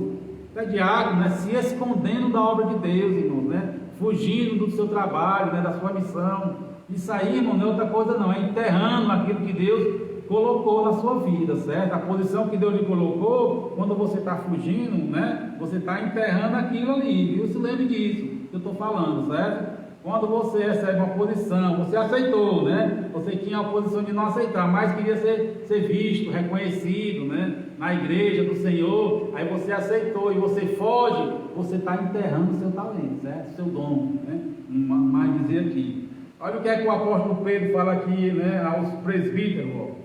até diácono, né? Se escondendo da obra de Deus, irmãos, né? Fugindo do seu trabalho, né? Da sua missão. Isso aí, irmão, não é outra coisa, não. É enterrando aquilo que Deus colocou na sua vida, certo? A posição que Deus lhe colocou, quando você está fugindo, né? Você está enterrando aquilo ali, viu? Se lembre disso que eu estou falando, certo? Quando você recebe uma posição, você aceitou, né? Você tinha a posição de não aceitar, mas queria ser visto, reconhecido, né? Na igreja do Senhor, aí você aceitou e você foge, você está enterrando o seu talento, certo? Seu dom, né? Mais dizer aqui. Olha o que é que o apóstolo Pedro fala aqui, né? Aos presbíteros, ó.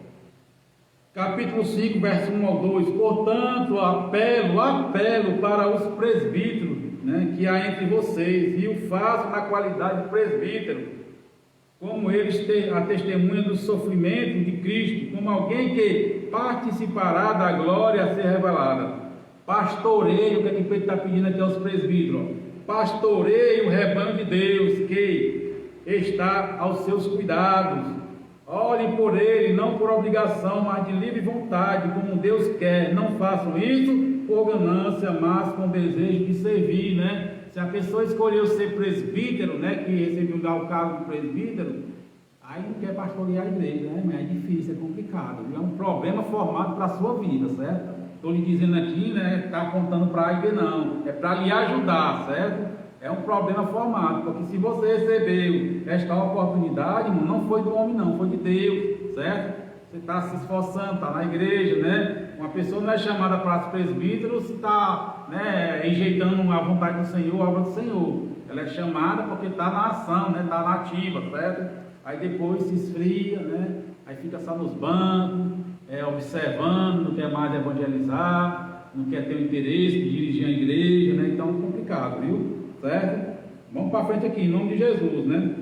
Capítulo 5, verso 1 ao 2. Portanto, apelo para os presbíteros, né, que há entre vocês, e o faço na qualidade de presbítero, como eles a testemunha do sofrimento de Cristo, como alguém que participará da glória a ser revelada. Pastoreio, o que é que Pedro está pedindo aqui aos presbíteros? Pastoreio o rebanho de Deus, que está aos seus cuidados. Olhem por ele, não por obrigação, mas de livre vontade, como Deus quer. Não façam isso por ganância, mas com desejo de servir, né? Se a pessoa escolheu ser presbítero, né, que recebeu o cargo de presbítero, Aí não quer pastorear a igreja, né? Mas é difícil, é complicado, viu? É um problema formado para a sua vida, certo? Estou lhe dizendo aqui, né? Está apontando para A e B, não. É para lhe ajudar, certo? É um problema formado, porque se você recebeu esta oportunidade, irmão, não foi do homem, não, foi de Deus, certo? Você está se esforçando, está na igreja, né? Uma pessoa não é chamada para os presbíteros se está, né, enjeitando a vontade do Senhor, a obra do Senhor. Ela é chamada porque está na ação, né? Está na ativa, certo? Aí depois se esfria, né? Aí fica só nos bancos, observando, não quer mais evangelizar, não quer ter o interesse de dirigir a igreja, né? Então é complicado, viu? Certo? Vamos para frente aqui, em nome de Jesus, né?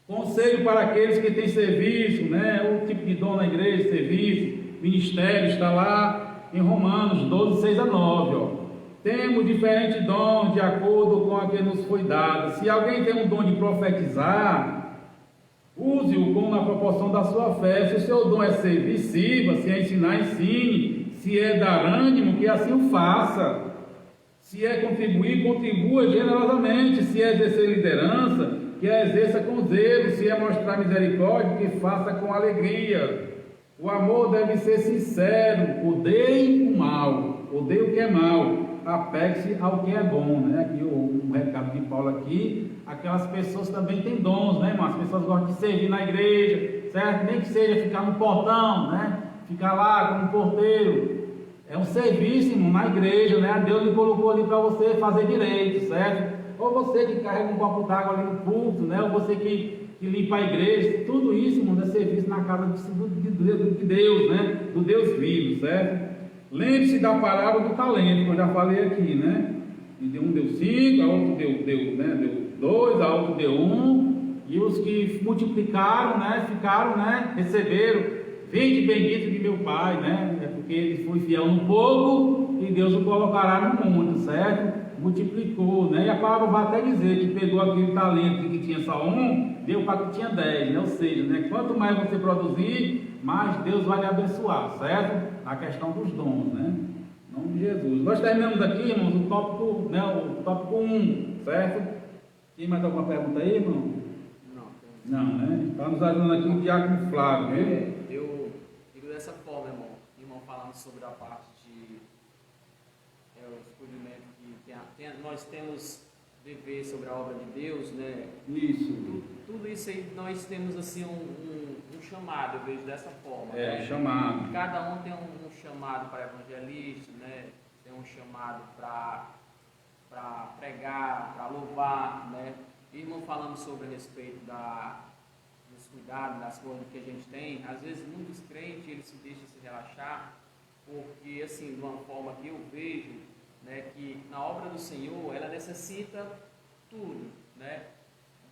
Conselho para aqueles que têm serviço, né? O tipo de dom na igreja, serviço, ministério, está lá em Romanos 12, 6 a 9, ó. Temos diferentes dons de acordo com a que nos foi dado. Se alguém tem um dom de profetizar, use-o como na proporção da sua fé. Se o seu dom é servir, sirva. Se é ensinar, ensine. Se é dar ânimo, que assim o faça. Se é contribuir, contribua generosamente. Se é exercer liderança, que a exerça com zelo. Se é mostrar misericórdia, que faça com alegria. O amor deve ser sincero. Odeie o mal, odeie o que é mal. Apegue-se ao que é bom, né? Aqui o recado de Paulo aqui. Aquelas pessoas também têm dons, né, irmão? As pessoas gostam de servir na igreja, certo? Nem que seja ficar no portão, né? Ficar lá como porteiro. É um serviço, irmão, na igreja, né? Deus lhe colocou ali para você fazer direito, certo? Ou você que carrega um copo d'água ali no púlpito, né? Ou você que limpa a igreja. Tudo isso, irmão, é serviço na casa de Deus, né? Do Deus vivo, certo? Lembre-se da parábola do talento, que eu já falei aqui, né? E um deu 5, a outro deu 2, a outro deu 1, e os que multiplicaram, né? Ficaram, né? Receberam, vinde bendito de meu Pai, né? É porque ele foi fiel no pouco e Deus o colocará no mundo, certo? Multiplicou, né? E a palavra vai até dizer que pegou aquele talento que tinha só 1, deu para que tinha 10, né? Ou seja, né? Quanto mais você produzir, mais Deus vai lhe abençoar, certo? A questão dos dons, né? Em nome de Jesus. Nós terminamos aqui, irmãos, o tópico, né? O tópico 1, certo? Tem mais alguma pergunta aí, irmão? Não, né? Está nos ajudando aqui o Diácono Flávio, viu? Eu digo dessa forma, irmão, falando sobre a parte de o escolhimento que nós temos dever sobre a obra de Deus, né? Isso. Tudo isso aí nós temos assim um chamado, eu vejo dessa forma. É, né? chamado. Cada um tem um chamado para evangelista, né? Tem um chamado para pregar, para louvar, né? Irmão, falando sobre a respeito dos cuidados, das coisas que a gente tem, às vezes muitos crentes eles se deixam se relaxar, porque assim, de uma forma que eu vejo, né, que na obra do Senhor ela necessita tudo, né?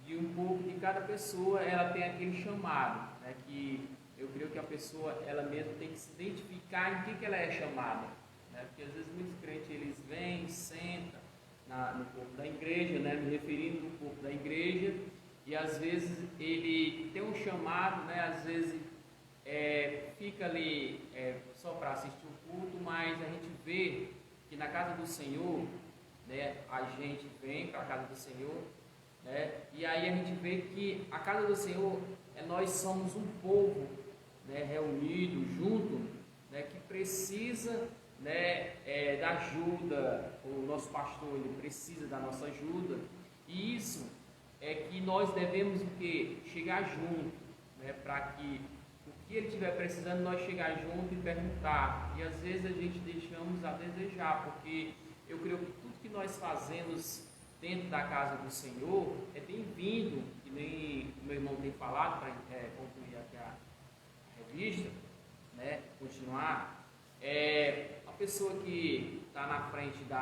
De um pouco de cada pessoa, ela tem aquele chamado, né? Que eu creio que a pessoa ela mesma tem que se identificar em que ela é chamada, né? Porque às vezes muitos crentes eles vêm, sentam no corpo da igreja, né? Me referindo no corpo da igreja, e às vezes ele tem um chamado, né? Às vezes fica ali só para assistir o culto, mas a gente vê que na casa do Senhor, né? A gente vem para a casa do Senhor, né? E aí a gente vê que a casa do Senhor nós somos um povo, né? Reunido junto, né? Que precisa, né? Da ajuda. O nosso pastor ele precisa da nossa ajuda, e isso é que nós devemos o quê? Chegar junto, né? Para que o que ele estiver precisando nós chegar junto e perguntar. E às vezes a gente deixamos a desejar, porque eu creio que tudo que nós fazemos dentro da casa do Senhor é bem-vindo, que nem o meu irmão tem falado, para concluir aqui a revista, né? Continuar. A pessoa que está na frente de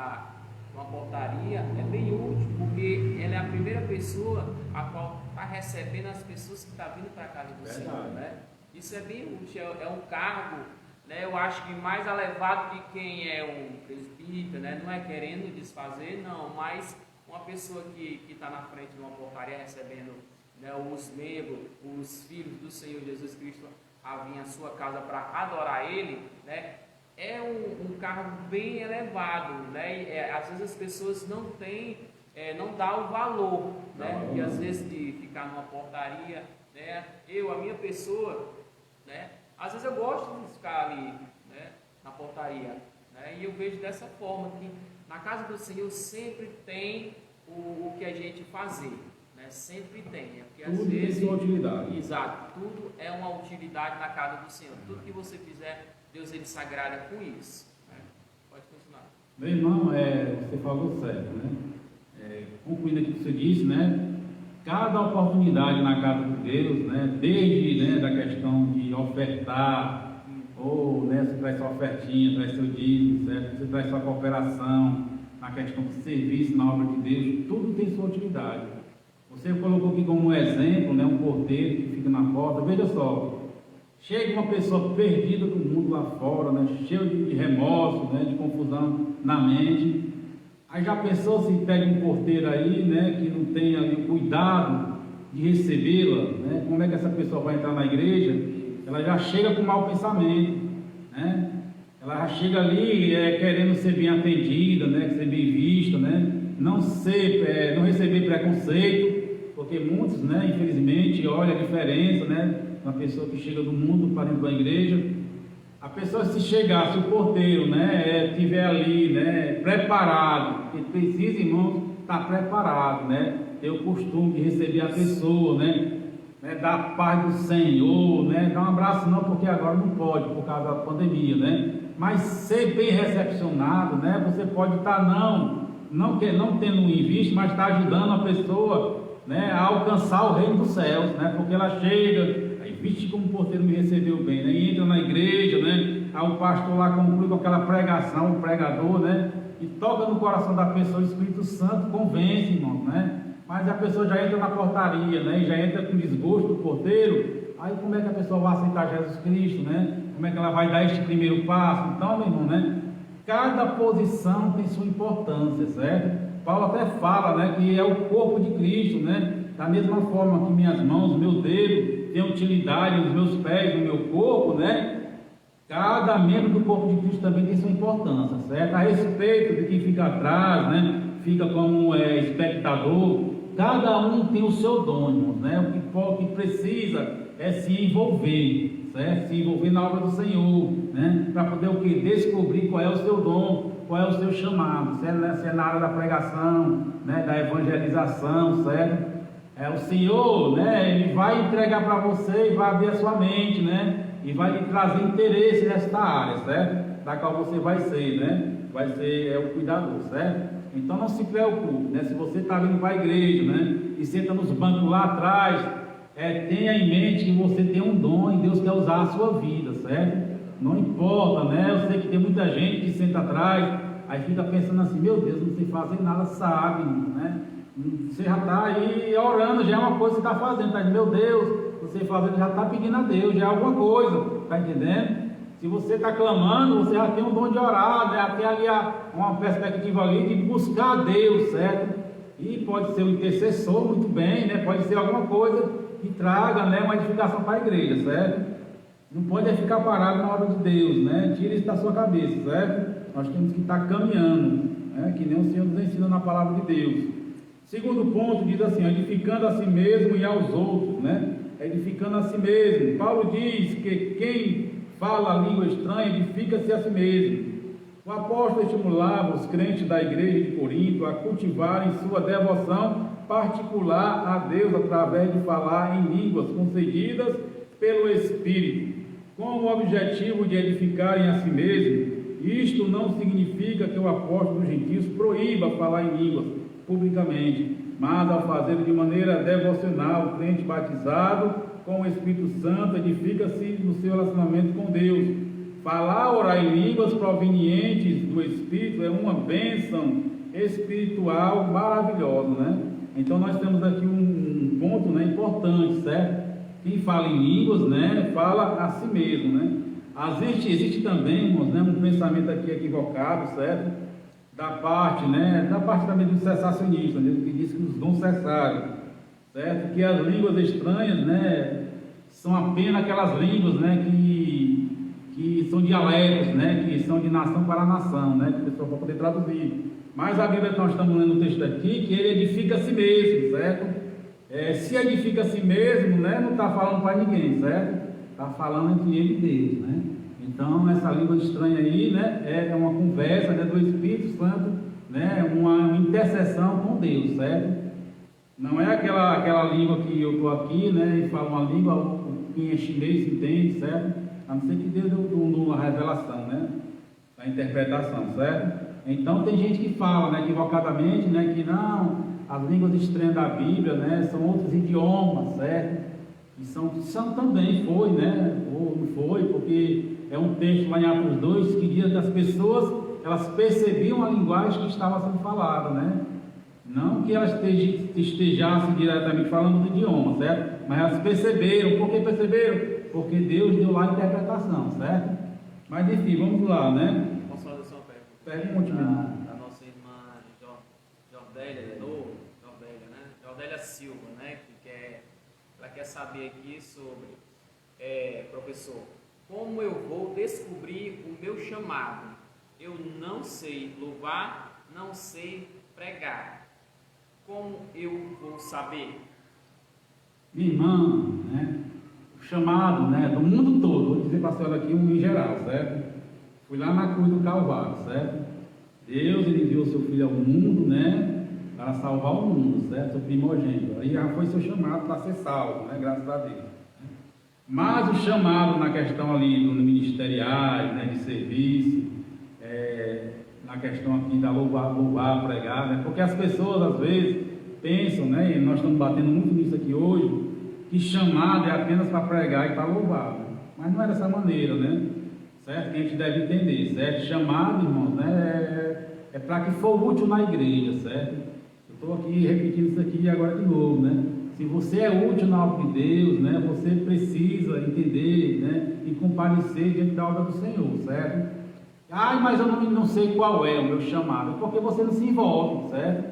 uma portaria é bem útil, porque ela é a primeira pessoa a qual está recebendo as pessoas que estão vindo para a casa do Senhor, né? Isso é bem útil, é um cargo, né? Eu acho que mais elevado que quem é um presbítero, né? Não é querendo desfazer, não, mas uma pessoa que está na frente de uma portaria recebendo, né, os membros, os filhos do Senhor Jesus Cristo a vir à sua casa para adorar Ele, né? É um cargo bem elevado, né? E, às vezes as pessoas não têm, não dá o valor, né? E às vezes de ficar numa portaria né? A minha pessoa, né? Às vezes eu gosto de ficar ali, né? Na portaria, né? E eu vejo dessa forma que na casa do Senhor sempre tem o que a gente fazer, né? Sempre tem, né? Porque às Tudo vezes tem sua utilidade. Exato, tudo é uma utilidade na casa do Senhor. Tudo que você fizer, Deus ele se agrada com isso, né? Pode continuar. Meu irmão, você falou certo, né? Concluindo aqui o que você disse, né? Cada oportunidade na casa de Deus, né? Desde, né, da questão de ofertar, ou, né, você traz sua ofertinha, traz seu dízimo, certo? Você traz sua cooperação, na questão de serviço na obra de Deus, tudo tem sua utilidade. Você colocou aqui como exemplo, né, um porteiro que fica na porta. Veja só, chega uma pessoa perdida do mundo lá fora, né, cheio de remorso, né, de confusão na mente. Aí já pensou se pega um porteiro aí, né, que não tem ali o cuidado de recebê-la, né? Como é que essa pessoa vai entrar na igreja? Ela já chega com mau pensamento, né? Ela já chega ali querendo ser bem atendida, né, ser bem vista, né? Não receber preconceito, porque muitos, né, infelizmente, olham a diferença, né, uma pessoa que chega do mundo para dentro da igreja. A pessoa, se chegar, se o porteiro, né, estiver ali, né, preparado, que precisa, irmãos, estar preparado, né, ter o costume de receber a pessoa, né, dar a paz do Senhor, né, dar um abraço não, porque agora não pode, por causa da pandemia, né, mas ser bem recepcionado, né, você pode estar não tendo um invite, mas estar ajudando a pessoa, né, a alcançar o reino dos céus, né, porque ela chega, vixe, como o porteiro me recebeu bem, né? E entra na igreja, né? Aí o pastor lá conclui com aquela pregação, o pregador, né? E toca no coração da pessoa, o Espírito Santo convence, irmão, né? Mas a pessoa já entra na portaria, né? E já entra com desgosto do porteiro. Aí como é que a pessoa vai aceitar Jesus Cristo, né? Como é que ela vai dar este primeiro passo? Então, meu irmão, né? Cada posição tem sua importância, certo? Paulo até fala, né? Que é o corpo de Cristo, né? Da mesma forma que minhas mãos, meu dedo tem utilidade, os meus pés, o meu corpo, né? Cada membro do corpo de Cristo também tem sua importância, certo? A respeito de quem fica atrás, né? Fica como espectador, cada um tem o seu dom, irmãos, né? O que precisa é se envolver, certo? Se envolver na obra do Senhor, né? Para poder o que? Descobrir qual é o seu dom, qual é o seu chamado, se é na área da pregação, né? Da evangelização, certo? O Senhor, né, Ele vai entregar para você e vai abrir a sua mente, né, e vai lhe trazer interesse nesta área, certo? Da qual você vai ser, né, vai ser o cuidador, certo? Então não se preocupe, né, se você está vindo para a igreja, né, e senta nos bancos lá atrás, tenha em mente que você tem um dom e Deus quer usar a sua vida, certo? Não importa, né, eu sei que tem muita gente que senta atrás, aí fica pensando assim, meu Deus, não sei fazer nada, sabe, né? Você já está aí orando, já é uma coisa que você está fazendo, está dizendo, meu Deus, você fazendo, já está pedindo a Deus, já é alguma coisa, está entendendo? Se você está clamando, você já tem um dom de orar, já tem ali uma perspectiva ali de buscar a Deus, certo? E pode ser um intercessor, muito bem, né? Pode ser alguma coisa que traga, né, uma edificação para a igreja, certo? Não pode ficar parado na obra de Deus, né? Tira isso da sua cabeça, certo? Nós temos que estar caminhando, né? Que nem o Senhor nos ensina na palavra de Deus. Segundo ponto, diz assim, edificando a si mesmo e aos outros, né? Edificando a si mesmo. Paulo diz que quem fala a língua estranha edifica-se a si mesmo. O apóstolo estimulava os crentes da igreja de Corinto a cultivarem sua devoção particular a Deus através de falar em línguas concedidas pelo Espírito, com o objetivo de edificarem a si mesmo. Isto não significa que o apóstolo dos gentios proíba falar em línguas publicamente, mas ao fazer de maneira devocional, o crente batizado com o Espírito Santo edifica-se no seu relacionamento com Deus. Falar, orar em línguas provenientes do Espírito é uma bênção espiritual maravilhosa, né? Então nós temos aqui um ponto, né, importante, certo? Quem fala em línguas, né, fala a si mesmo, né? Existe também, irmãos, né, um pensamento aqui equivocado, certo? Da parte também dos cessacionistas, né, que diz que os dons cessaram, certo? Que as línguas estranhas, né, são apenas aquelas línguas, né, que são dialetos, né, que são de nação para nação, né, que a pessoa vai poder traduzir. Mas a Bíblia que nós estamos lendo o texto aqui, que ele edifica a si mesmo, certo? se edifica a si mesmo, né, não está falando para ninguém, certo? Está falando entre ele e Deus, né? Então, essa língua estranha aí, né, é uma conversa, né, do Espírito Santo, né, uma intercessão com Deus, certo? Não é aquela língua que eu estou aqui, né, e falo uma língua, quem é chinês entende, certo? A não ser que Deus deu uma revelação, né, a interpretação, certo? Então, tem gente que fala, né, equivocadamente, né, que não, as línguas estranhas da Bíblia, né, são outros idiomas, certo? E são também, foi, né, ou não foi, porque é um texto lá em Atos 2 que diz que as pessoas, elas percebiam a linguagem que estava sendo falada, né? Não que elas estejassem diretamente falando do idioma, certo? Mas elas perceberam. Por que perceberam? Porque Deus deu lá a interpretação, certo? Mas enfim, vamos lá, né? Posso fazer só uma pergunta? Pergunte, meu irmão. Da nossa irmã Jordélia, de novo, Jordélia, né? Jordélia Silva, né? Ela quer saber aqui sobre, professor, como eu vou descobrir o meu chamado? Eu não sei louvar, não sei pregar. Como eu vou saber? Minha irmã, né, o chamado, né, do mundo todo, vou dizer para a senhora aqui em geral, certo? Fui lá na cruz do Calvário, certo? Deus, ele enviou seu filho ao mundo, né, para salvar o mundo, certo? Seu primogênito. Aí já foi seu chamado para ser salvo, né, graças a Deus. Mas o chamado na questão ali do ministeriais, né, de serviço, na questão aqui da louvar, pregar, né? Porque as pessoas às vezes pensam, né? E nós estamos batendo muito nisso aqui hoje, que chamado é apenas para pregar e para louvar, né? Mas não é dessa maneira, né? Certo? Que a gente deve entender, certo? Chamado, irmãos, né? É para que for útil na igreja, certo? Eu estou aqui repetindo isso aqui agora de novo, né? Se você é útil na obra de Deus, né? Você precisa entender, né? E comparecer diante da obra do Senhor, certo? Ai, mas eu não sei qual é o meu chamado. Porque você não se envolve, certo?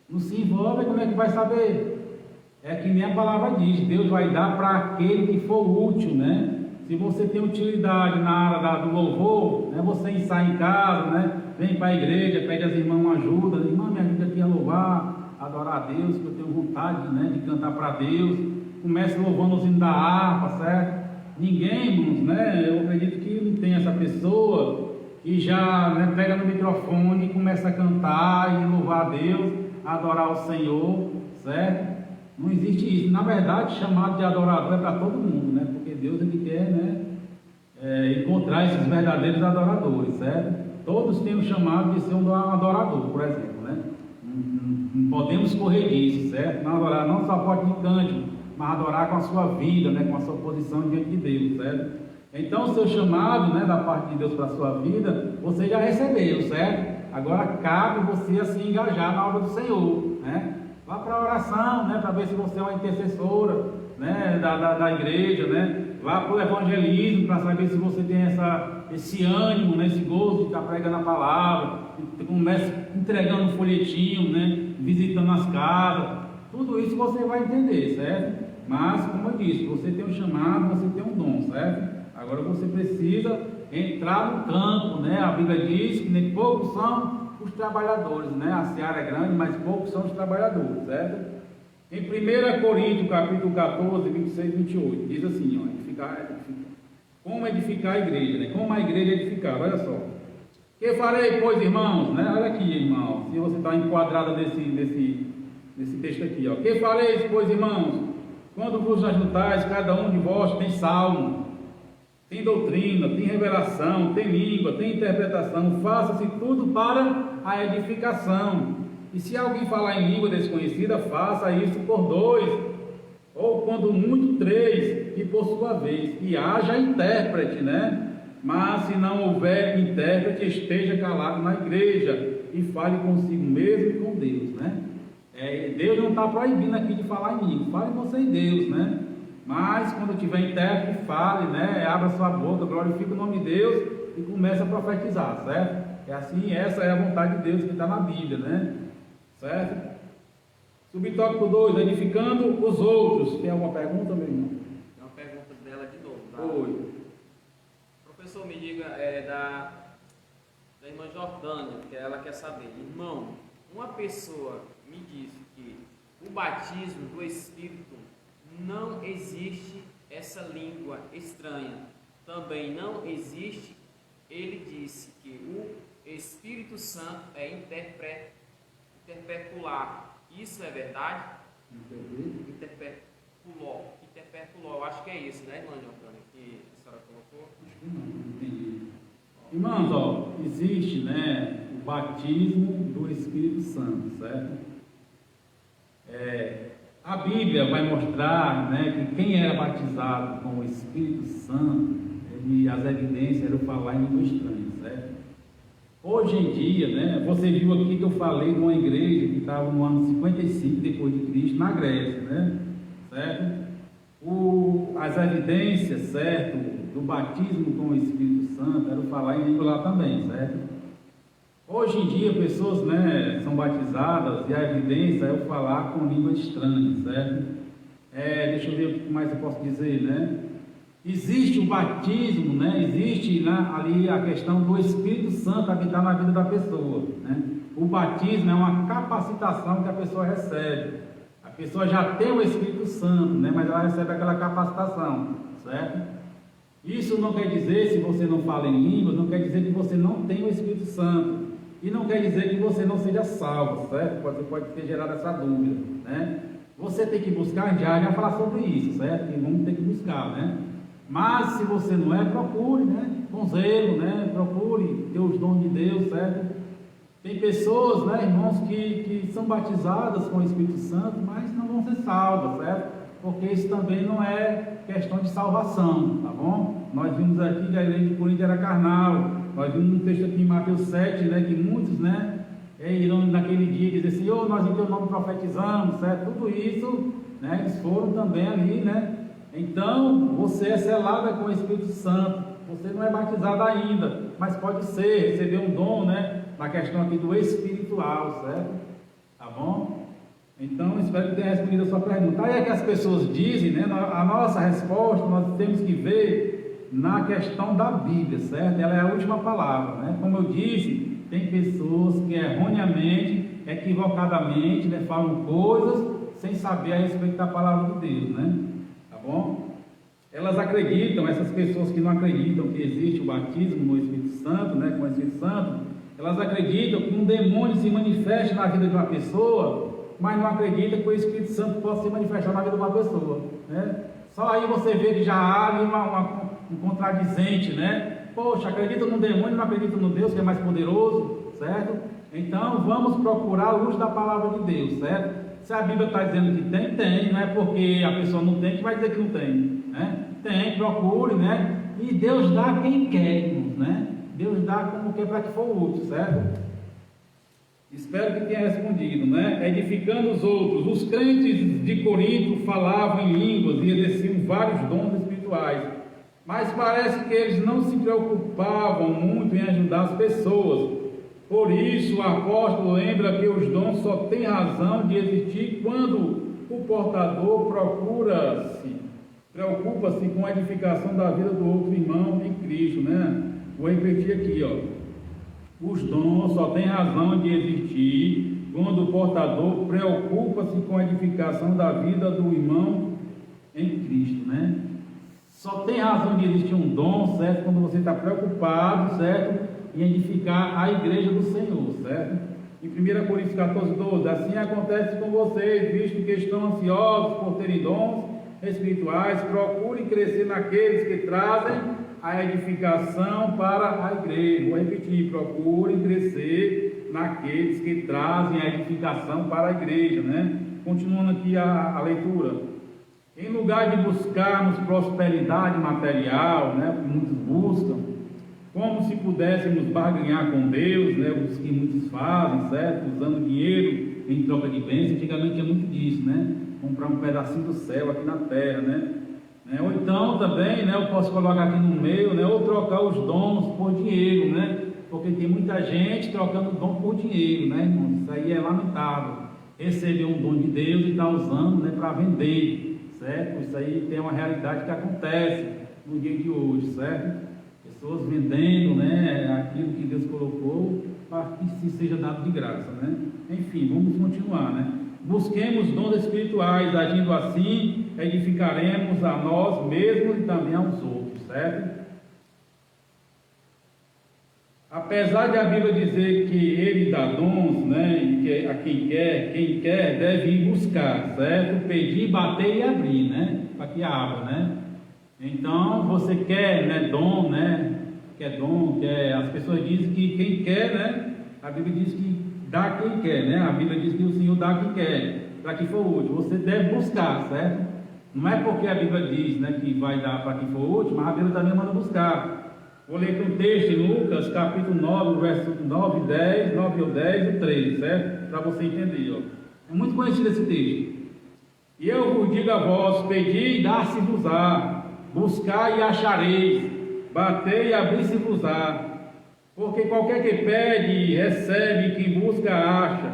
Não se envolve, como é que vai saber? É que nem a palavra diz, Deus vai dar para aquele que for útil, né? Se você tem utilidade na área do louvor, né? Você ensaia em casa, né? Vem para a igreja, pede às irmãs uma ajuda, irmã, me ajuda aqui a louvar, adorar a Deus, que eu tenho vontade, né, de cantar para Deus. Comece louvando os hinos da harpa, certo? Ninguém, irmãos, né? Eu acredito que não tem essa pessoa e já, né, pega no microfone e começa a cantar e louvar a Deus, adorar o Senhor, certo? Não existe isso. Na verdade, chamado de adorador é para todo mundo, né? Porque Deus, ele quer, né, encontrar esses verdadeiros adoradores, certo? Todos têm o chamado de ser um adorador, por exemplo, né? Não podemos correr disso, certo? Não adorar não só pode de cântico, mas adorar com a sua vida, né, com a sua posição diante de Deus, certo? Então, o seu chamado, né, da parte de Deus para a sua vida, você já recebeu, certo? Agora cabe você assim engajar na obra do Senhor, né? Vá para a oração, né, para ver se você é uma intercessora, né, da igreja, né? Vá para o evangelismo para saber se você tem esse ânimo, né, esse gozo de estar pregando a palavra, começa entregando um folhetinho, né, visitando as casas. Tudo isso você vai entender, certo? Mas, como eu disse, você tem um chamado, você tem um dom, certo? Agora você precisa entrar no campo, né? A Bíblia diz que nem poucos são os trabalhadores, né? A seara é grande, mas poucos são os trabalhadores, certo? Em 1 Coríntios, capítulo 14, 26 e 28, diz assim, ó, como edificar a igreja, né? Como a igreja é edificada, olha só. Que farei, pois, irmãos, né? Olha aqui, irmão, se você está enquadrado nesse texto aqui, ó. Que fareis, pois, irmãos, quando vos ajuntais, cada um de vós tem salmo, tem doutrina, tem revelação, tem língua, tem interpretação, faça-se tudo para a edificação. E se alguém falar em língua desconhecida, faça isso por 2, ou quando muito 3, e por sua vez, e haja intérprete, né? Mas se não houver intérprete, esteja calado na igreja e fale consigo mesmo e com Deus, né? Deus não está proibindo aqui de falar em língua, fale você e Deus, né? Mas quando tiver intérprete, fale, né? Abra sua boca, glorifique o nome de Deus e comece a profetizar, certo? É assim, essa é a vontade de Deus que está na Bíblia, né? Certo? Subtópico 2, edificando os outros. Tem alguma pergunta, meu irmão? Tem uma pergunta dela de novo, tá? Oi. Professor, me diga, da irmã Jordânia, que ela quer saber. Irmão, uma pessoa me disse que o batismo do Espírito não existe essa língua estranha. Também não existe, ele disse que o Espírito Santo é interpecular. Isso é verdade? Interpecular, eu acho que é isso, né, irmã Antônio, que a senhora colocou? Acho que não entendi. Irmãos, ó, existe, né, o batismo do Espírito Santo, certo? A Bíblia vai mostrar, né, que quem era batizado com o Espírito Santo, as evidências eram falar em língua estranha, certo? Hoje em dia, né, você viu aqui que eu falei de uma igreja que estava no ano 55 depois de Cristo, na Grécia, né? Certo? As evidências, certo, do batismo com o Espírito Santo eram falar em língua lá também, certo? Hoje em dia, pessoas, né, são batizadas e a evidência é o falar com língua estranha, certo? Deixa eu ver o que mais eu posso dizer, né? Existe o batismo, né? Existe, né, ali a questão do Espírito Santo habitar na vida da pessoa, né? O batismo é uma capacitação que a pessoa recebe. A pessoa já tem o Espírito Santo, né? Mas ela recebe aquela capacitação, certo? Isso não quer dizer, se você não fala em línguas, não quer dizer que você não tem o Espírito Santo. E não quer dizer que você não seja salvo, certo? Você pode ter gerado essa dúvida, né? Você tem que buscar, já falar sobre isso, certo? E vamos ter que buscar, né? Mas se você não é, procure, né? Com zelo, né? Procure ter os dons de Deus, certo? Tem pessoas, né, irmãos, que são batizadas com o Espírito Santo, mas não vão ser salvas, certo? Porque isso também não é questão de salvação, tá bom? Nós vimos aqui que a igreja de Corinto era carnal. Nós vimos um texto aqui em Mateus 7, né, que muitos, né, irão naquele dia dizer assim, nós em teu nome profetizamos, certo? Tudo isso, né, eles foram também ali, né? Então, você é selada com o Espírito Santo, você não é batizado ainda, mas pode ser, receber um dom, né, na questão aqui do espiritual, certo? Tá bom? Então, espero que tenha respondido a sua pergunta. Aí é que as pessoas dizem, né, a nossa resposta, nós temos que ver na questão da Bíblia, certo? Ela é a última palavra, né? Como eu disse, tem pessoas que erroneamente, equivocadamente, né, falam coisas sem saber a respeito da palavra de Deus, né? Bom, elas acreditam, essas pessoas que não acreditam que existe o batismo no Espírito Santo, né, com o Espírito Santo, elas acreditam que um demônio se manifeste na vida de uma pessoa, mas não acreditam que o Espírito Santo possa se manifestar na vida de uma pessoa, né? Só aí você vê que já há ali um contradizente, né? Poxa, acredita no demônio, não acredita no Deus que é mais poderoso, certo? Então vamos procurar a luz da palavra de Deus, certo? Se a Bíblia está dizendo que tem, não é porque a pessoa não tem que vai dizer que não tem, né? Tem, procure, né? E Deus dá a quem quer, né? Deus dá como quer para que for útil, certo? Espero que tenha respondido, né? Edificando os outros. Os crentes de Corinto falavam em línguas e exerciam vários dons espirituais, mas parece que eles não se preocupavam muito em ajudar as pessoas. Por isso, o apóstolo lembra que os dons só têm razão de existir quando o portador preocupa-se com a edificação da vida do outro irmão em Cristo, né? Vou repetir aqui, ó. Os dons só têm razão de existir quando o portador preocupa-se com a edificação da vida do irmão em Cristo, né? Só tem razão de existir um dom, certo? Quando você está preocupado, certo? Em edificar a igreja do Senhor, certo? Em 1 Coríntios 14:12, assim acontece com vocês, visto que estão ansiosos por terem dons espirituais, procurem crescer naqueles que trazem a edificação para a igreja. Vou repetir, procurem crescer naqueles que trazem a edificação para a igreja, né? Continuando aqui a leitura. Em lugar de buscarmos prosperidade material, né, que muitos buscam, como se pudéssemos barganhar com Deus, né, os que muitos fazem, certo? Usando dinheiro em troca de bens. Antigamente tinha muito disso, né? Comprar um pedacinho do céu aqui na terra, né? Ou então também, né, eu posso colocar aqui no meio, né, ou trocar os dons por dinheiro, né? Porque tem muita gente trocando dom por dinheiro, né, irmão? Isso aí é lamentável. Receber um dom de Deus e está usando, né, para vender, certo? Isso aí tem uma realidade que acontece no dia de hoje, certo? Pessoas vendendo, né, aquilo que Deus colocou para que se seja dado de graça, né? Enfim, vamos continuar, né? busquemos dons espirituais, agindo assim, edificaremos a nós mesmos e também aos outros, certo? Apesar de a Bíblia dizer que Ele dá dons, né, e que a quem quer deve ir buscar, certo? Pedir, bater e abrir, né, para que abra, né? Então, você quer, né, dom, né, quer dom, quer, as pessoas dizem que quem quer, né, a Bíblia diz que dá quem quer, né, a Bíblia diz que o Senhor dá quem quer, para que for útil, você deve buscar, certo? Não é porque a Bíblia diz, né, que vai dar para quem for útil, mas a Bíblia também manda buscar. Vou ler aqui um texto em Lucas, capítulo 9, verso 9 e 10, 9 e 10 e 13, certo? Para você entender, ó. É muito conhecido esse texto. E eu vos digo a vós, pedi e dar-se-vos-á, buscai e achareis, batei e abri-se-vos-á. Porque qualquer que pede, recebe, e quem busca, acha,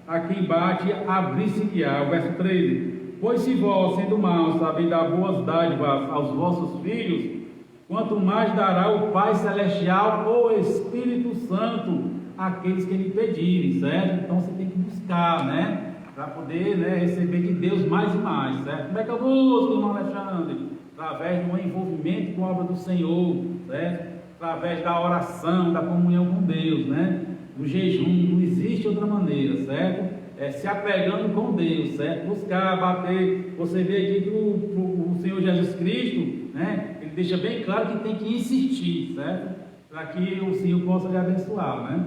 a quem bate, abri-se-lhe-á. O verso 13. Pois se vós, sendo maus, sabeis dar boas dádivas aos vossos filhos, quanto mais dará o Pai Celestial, o Espírito Santo, àqueles que lhe pedirem, certo? Então você tem que buscar, né? Para poder, né, receber de Deus mais e mais, certo? Como é que eu busco, irmão Alexandre? Através do envolvimento com a obra do Senhor, certo? Através da oração, da comunhão com Deus, né? Do jejum, não existe outra maneira, certo? Se apegando com Deus, certo? Buscar, bater. Você vê aqui que o Senhor Jesus Cristo, né? Ele deixa bem claro que tem que insistir, certo? Para que o Senhor possa lhe abençoar, né?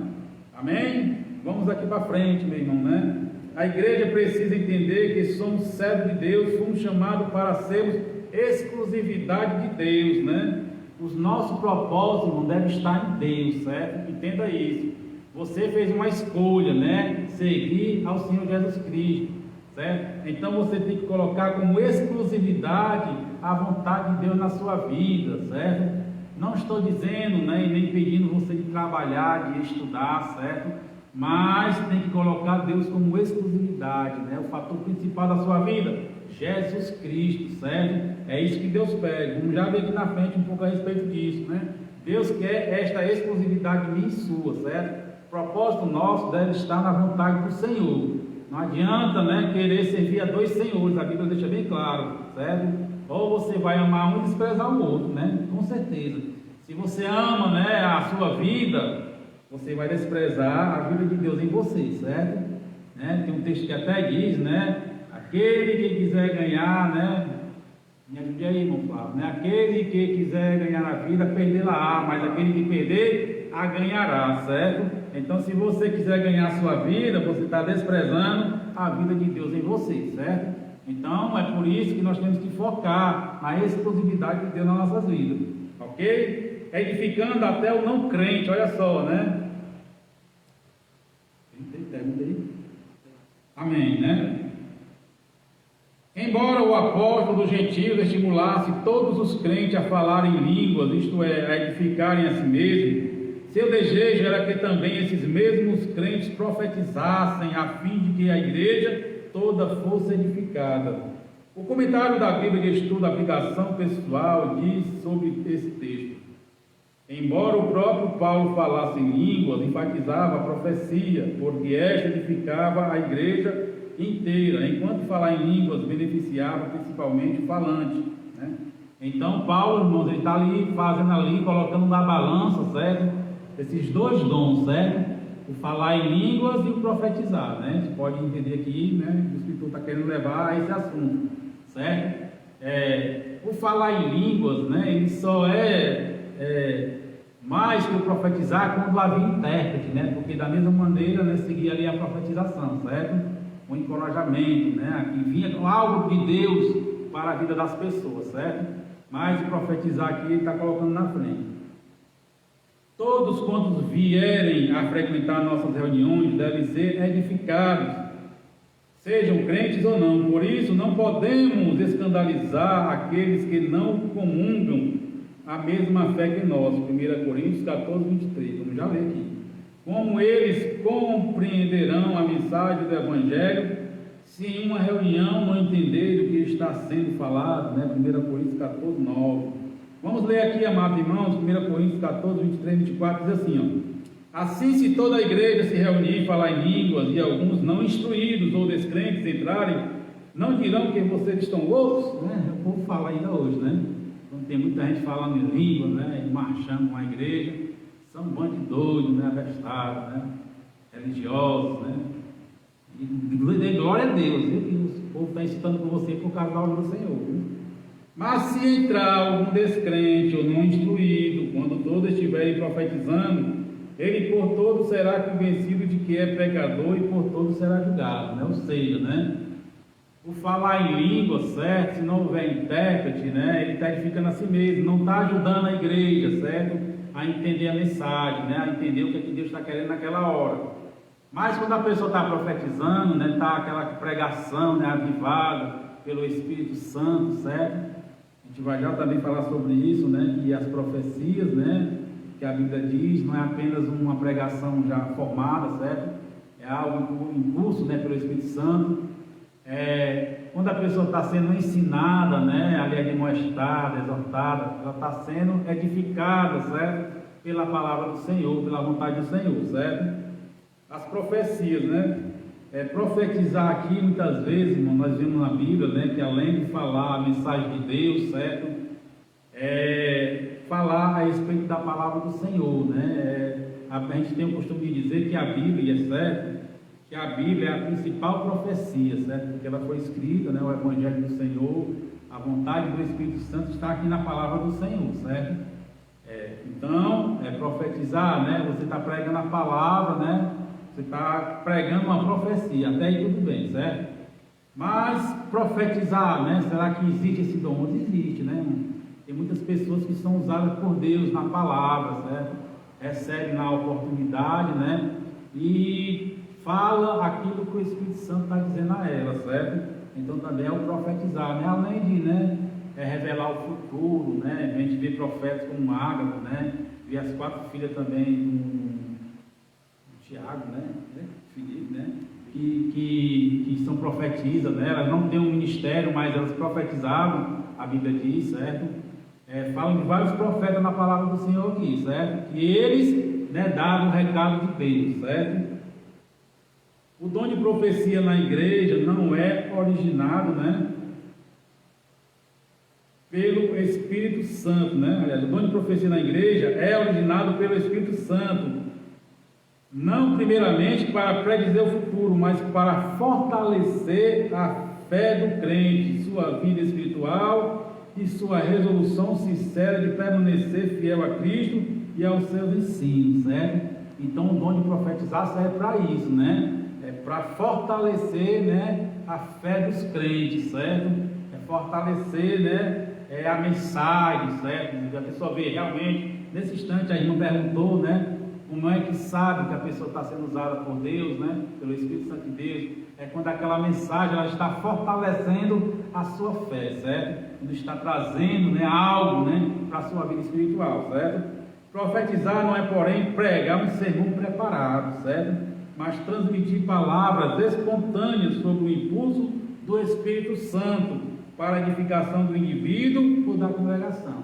Amém? Vamos aqui para frente, meu irmão, né? A igreja precisa entender que somos servos de Deus, fomos chamados para sermos exclusividade de Deus, né? Os nossos propósitos, irmão, devem estar em Deus, certo? Entenda isso. Você fez uma escolha, né? Seguir ao Senhor Jesus Cristo, certo? Então você tem que colocar como exclusividade a vontade de Deus na sua vida, certo? Não estou dizendo, né, e nem pedindo você de trabalhar, de estudar, certo? Mas tem que colocar Deus como exclusividade, né? O fator principal da sua vida, Jesus Cristo, certo? É isso que Deus pede. Vamos já ver aqui na frente um pouco a respeito disso, né? Deus quer esta exclusividade minha e sua, certo? O propósito nosso deve estar na vontade do Senhor. Não adianta, né, querer servir a dois senhores, a Bíblia deixa bem claro, certo? Ou você vai amar um e desprezar o outro, né? Com certeza. Se você ama, né, a sua vida, você vai desprezar a vida de Deus em você, certo? Né? Tem um texto que até diz, né? Aquele que quiser ganhar, né? Me ajude aí, irmão Flávio, né? Aquele que quiser ganhar a vida, perdê-la-á, mas aquele que perder, a ganhará, certo? Então, se você quiser ganhar a sua vida, você está desprezando a vida de Deus em você, certo? Então, é por isso que nós temos que focar na exclusividade de Deus nas nossas vidas, ok? Edificando até o não crente, olha só, né? Amém, né? Embora o apóstolo dos gentios estimulasse todos os crentes a falarem línguas, isto é, a edificarem a si mesmos, seu desejo era que também esses mesmos crentes profetizassem, a fim de que a igreja toda fosse edificada. O comentário da Bíblia de Estudo, Aplicação Pessoal, diz sobre esse texto: embora o próprio Paulo falasse em línguas, enfatizava a profecia, porque esta edificava a igreja inteira, enquanto falar em línguas beneficiava principalmente o falante, né? Então Paulo, irmãos, ele está ali fazendo ali, colocando na balança, certo? Esses dois dons, certo? O falar em línguas e o profetizar, né? Você pode entender aqui, né? O Espírito está querendo levar a esse assunto, certo? O falar em línguas, né? Ele só mais que o profetizar quando havia intérprete, né? Porque da mesma maneira, né, seguia ali a profetização, certo? O encorajamento, né? Aqui vinha com algo de Deus para a vida das pessoas, certo? Mas o profetizar aqui ele está colocando na frente. Todos quantos vierem a frequentar nossas reuniões devem ser edificados, sejam crentes ou não. Por isso não podemos escandalizar aqueles que não comungam a mesma fé que nós. 1 Coríntios 14, 23, vamos já ler aqui. Como eles compreenderão a mensagem do Evangelho se em uma reunião não entenderem o que está sendo falado, né? 1 Coríntios 14, 9. Vamos ler aqui, amados irmãos, 1 Coríntios 14, 23 e 24, diz assim, ó: Assim, se toda a igreja se reunir e falar em línguas, e alguns não instruídos ou descrentes entrarem, não dirão que vocês estão loucos? Né? O povo fala ainda hoje, né? Quando tem muita gente falando em língua, né? E marchando com a igreja, são um bando de doidos, né? Avestados, né? Religiosos, né? E dê glória a Deus, viu? Que o povo está incitando com você por causa da obra do Senhor, viu? Mas se entrar algum descrente ou não instruído, quando todos estiverem profetizando, ele por todos será convencido de que é pecador e por todos será julgado, né? Ou seja, né? Por falar em língua, certo? Se não houver intérprete, né? Ele está edificando a si mesmo, não está ajudando a igreja, certo? A entender a mensagem, né? A entender o que Deus está querendo naquela hora. Mas quando a pessoa está profetizando, né? Está aquela pregação, né? Avivada pelo Espírito Santo, certo? A gente vai já também falar sobre isso, né? Que as profecias, né? Que a Bíblia diz, não é apenas uma pregação já formada, certo? É algo em curso, né? Pelo Espírito Santo. Quando a pessoa está sendo ensinada, né? Ali admoestada, exortada, ela está sendo edificada, certo? Pela palavra do Senhor, pela vontade do Senhor, certo? As profecias, né? Profetizar aqui, muitas vezes, irmão, nós vimos na Bíblia, né, que além de falar a mensagem de Deus, certo? Falar a respeito da palavra do Senhor, né? A gente tem o costume de dizer que a Bíblia, certo? Que a Bíblia é a principal profecia, certo? Porque ela foi escrita, né? O Evangelho do Senhor, a vontade do Espírito Santo está aqui na palavra do Senhor, certo? Então, profetizar, né? Você está pregando a palavra, né? Você está pregando uma profecia, até aí tudo bem, certo? Mas profetizar, né? Será que existe esse dom? Existe, né? Tem muitas pessoas que são usadas por Deus na palavra, certo? Recebem na oportunidade, né? E fala aquilo que o Espírito Santo está dizendo a ela, certo? Então também é o profetizar, né? Além de, né? Revelar o futuro, né? A gente vê profetas como Ágabo, né? Vê as 4 filhas também do Tiago, né? Filipe, né? Que são profetisas, né? Elas não têm um ministério, mas elas profetizavam, a Bíblia diz, certo? Falam de vários profetas na palavra do Senhor aqui, certo? Que eles, né, davam o recado de Deus, certo? O dom de profecia na igreja não é originado, né, pelo Espírito Santo, né? Aliás, o dom de profecia na igreja é originado pelo Espírito Santo, não primeiramente para predizer o futuro, mas para fortalecer a fé do crente, sua vida espiritual e sua resolução sincera de permanecer fiel a Cristo e aos seus ensinos, certo? Então o dom de profetizar serve para isso, né? Para fortalecer, né, a fé dos crentes, certo? Fortalecer, né, a mensagem, certo? A pessoa vê realmente, nesse instante a irmã perguntou, né, como é que sabe que a pessoa está sendo usada por Deus, né, pelo Espírito Santo de Deus? É quando aquela mensagem ela está fortalecendo a sua fé, certo? Quando está trazendo, né, algo, né, para a sua vida espiritual, certo? Profetizar não é, porém, pregar um sermão preparado, certo? Mas transmitir palavras espontâneas sob o impulso do Espírito Santo para a edificação do indivíduo ou da congregação,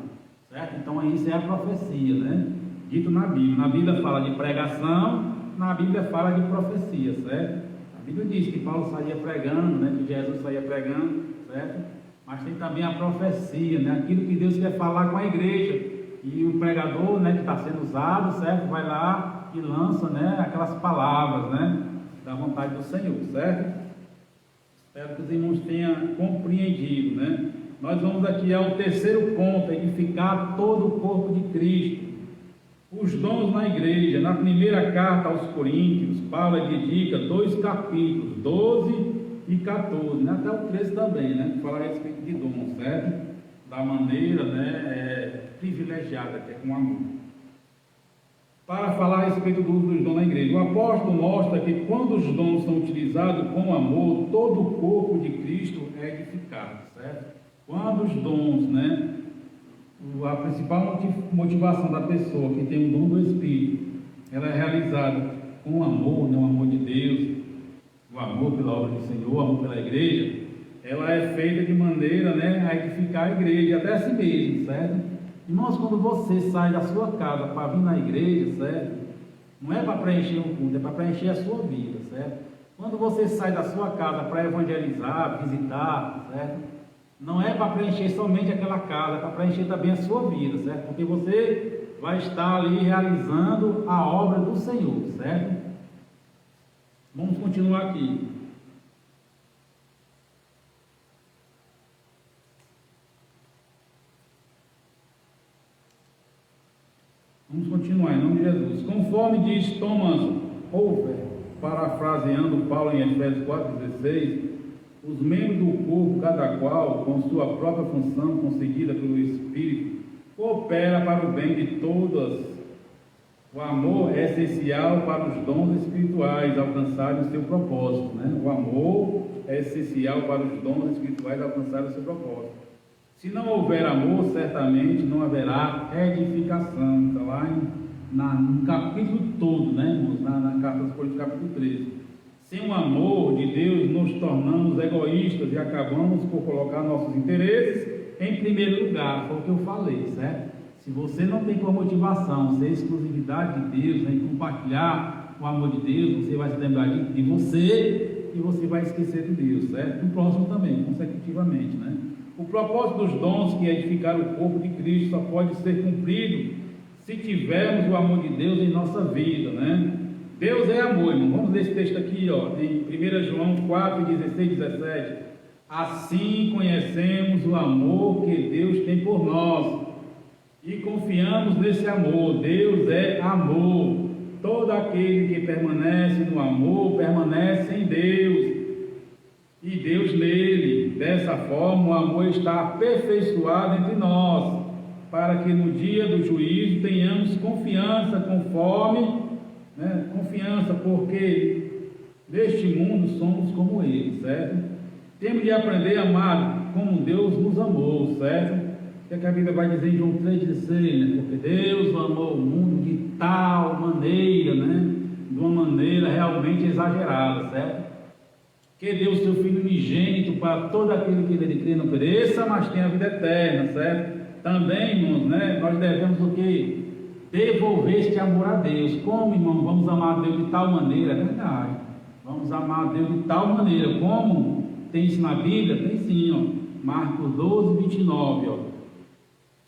certo? Então isso é a profecia, né? Dito na Bíblia. Na Bíblia fala de pregação, na Bíblia fala de profecia, certo? A Bíblia diz que Paulo saía pregando, né? Que Jesus saía pregando, certo? Mas tem também a profecia, né? Aquilo que Deus quer falar com a igreja. E o pregador, né, que está sendo usado, certo? Vai lá e lança, né, aquelas palavras, né, da vontade do Senhor, certo? Espero que os irmãos tenham compreendido, né? Nós vamos aqui ao terceiro ponto, edificar todo o corpo de Cristo. Os dons na igreja. Na primeira carta aos Coríntios, Paulo dedica 2 capítulos, 12 e 14, né? Até o 13 também, né? Que fala a respeito de dons, certo? Da maneira, né, privilegiada, que é com amor. Para falar a respeito do uso dos dons na igreja, o apóstolo mostra que quando os dons são utilizados com amor, todo o corpo de Cristo é edificado, certo? Quando os dons, né, a principal motivação da pessoa que tem o dom do Espírito, ela é realizada com amor, né, o amor de Deus, o amor pela obra do Senhor, o amor pela igreja, ela é feita de maneira, né, a edificar a igreja, até a si mesmo, certo? Irmãos, quando você sai da sua casa para vir na igreja, certo? Não é para preencher um culto, é para preencher a sua vida, certo? Quando você sai da sua casa para evangelizar, visitar, certo? Não é para preencher somente aquela casa, é para preencher também a sua vida, certo? Porque você vai estar ali realizando a obra do Senhor, certo? Vamos continuar aqui. Vamos continuar em nome de Jesus. Conforme diz Thomas Hoover, parafraseando Paulo em Efésios 4,16, os membros do corpo, cada qual, com sua própria função concedida pelo Espírito, coopera para o bem de todas. O amor é essencial para os dons espirituais alcançarem o seu propósito, né? O amor é essencial para os dons espirituais alcançarem o seu propósito. Se não houver amor, certamente não haverá edificação. Está lá no capítulo todo, né? Na carta aos Coríntios, capítulo 13. Sem o amor de Deus, nos tornamos egoístas e acabamos por colocar nossos interesses em primeiro lugar. Foi o que eu falei, certo? Se você não tem como motivação ser exclusividade de Deus, né, em compartilhar o amor de Deus, você vai se lembrar de você e você vai esquecer de Deus, certo? Do próximo também, consecutivamente, né? O propósito dos dons, que é edificar o corpo de Cristo, só pode ser cumprido se tivermos o amor de Deus em nossa vida, né? Deus é amor, irmão. Vamos ler esse texto aqui, ó, em 1 João 4, 16 e 17. Assim conhecemos o amor que Deus tem por nós e confiamos nesse amor. Deus é amor. Todo aquele que permanece no amor permanece em Deus e Deus nele. Dessa forma, o amor está aperfeiçoado entre nós, para que no dia do juízo tenhamos confiança, confiança, porque neste mundo somos como ele, certo? Temos de aprender a amar como Deus nos amou, certo? O que a Bíblia vai dizer em João 3,16, né? Porque Deus amou o mundo de tal maneira, né? De uma maneira realmente exagerada, certo? Que deu o seu Filho unigênito para todo aquele que nele crê não pereça, mas tenha a vida eterna, certo? Também, irmãos, né? Nós devemos o quê? Devolver este amor a Deus. Como, irmão? Vamos amar a Deus de tal maneira? É verdade. Vamos amar a Deus de tal maneira. Como? Tem isso na Bíblia? Tem sim, ó. Marcos 12, 29, ó.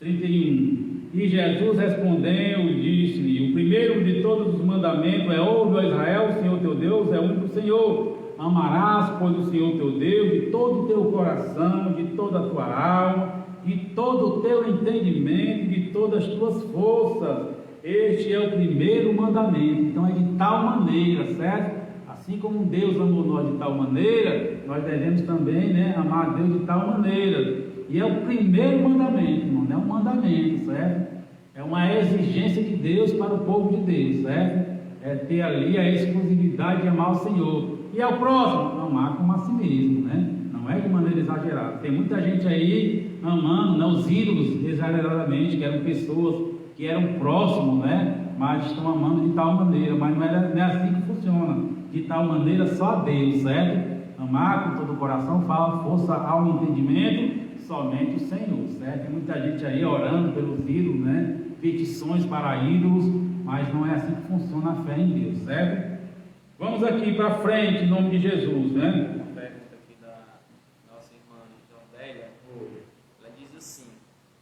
31. E Jesus respondeu e disse-lhe: o primeiro de todos os mandamentos é: ouve, ó Israel, o Senhor teu Deus é o único Senhor. Amarás, pois, o Senhor teu Deus de todo o teu coração, de toda a tua alma, de todo o teu entendimento, de todas as tuas forças. Este é o primeiro mandamento. Então é de tal maneira, certo? Assim como Deus amou nós de tal maneira, nós devemos também, né, amar a Deus de tal maneira. E é o primeiro mandamento, irmão, não é um mandamento, certo? É uma exigência de Deus para o povo de Deus, certo? É ter ali a exclusividade de amar o Senhor. E ao próximo, amar como a si mesmo, né? Não é de maneira exagerada. Tem muita gente aí amando, né, os ídolos exageradamente, que eram pessoas que eram próximos, né? Mas estão amando de tal maneira. Mas não é assim que funciona. De tal maneira só a Deus, certo? Amar com todo o coração, fala força ao entendimento, somente o Senhor, certo? Tem muita gente aí orando pelos ídolos, né? Petições para ídolos, mas não é assim que funciona a fé em Deus, certo? Vamos aqui para frente, em nome de Jesus, né? Uma pergunta aqui da nossa irmã Jordélia. Ela diz assim: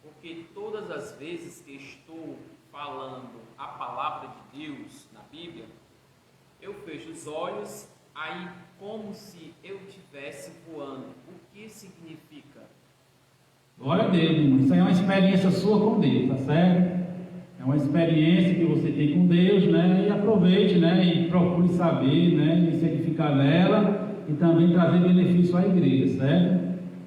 porque todas as vezes que estou falando a palavra de Deus na Bíblia, eu fecho os olhos, aí como se eu estivesse voando. O que significa? Glória a Deus, irmão. Isso aí é uma experiência sua com Deus, tá certo? É uma experiência que você tem com Deus, né? E aproveite, né? E procure saber, né? E se edificar nela e também trazer benefício à igreja, certo?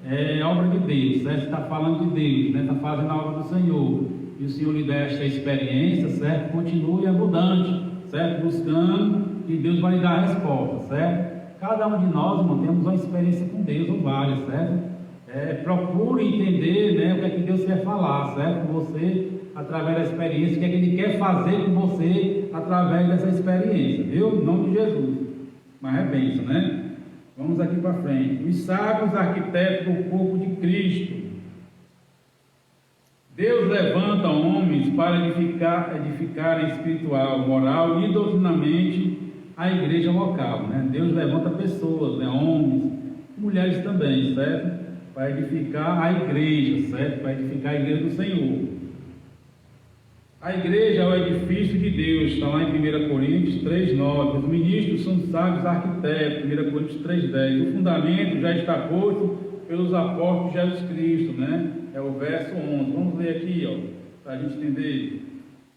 É obra de Deus, certo? Você está falando de Deus, né? Está fazendo a obra do Senhor. E o Senhor lhe dá esta experiência, certo? Continue abundante, certo? Buscando, e Deus vai lhe dar a resposta, certo? Cada um de nós, irmão, temos uma experiência com Deus, ou várias, certo? Procure entender, né, o que é que Deus quer falar, certo? Com você, através da experiência, o que é que Ele quer fazer com você através dessa experiência, viu? Em nome de Jesus. Mas é bênção, né? Vamos aqui para frente. Os sábios arquitetos do corpo de Cristo. Deus levanta homens para edificar espiritual, moral e doutrinamente a igreja local, né? Deus levanta pessoas, né? Homens, mulheres também, certo? Para edificar a igreja, certo? Para edificar a igreja do Senhor. A igreja é o edifício de Deus, está lá em 1 Coríntios 3,9. Os ministros são sábios arquitetos, 1 Coríntios 3,10. O fundamento já está posto pelos apóstolos de Jesus Cristo, né? É o verso 11. Vamos ler aqui, ó, para a gente entender.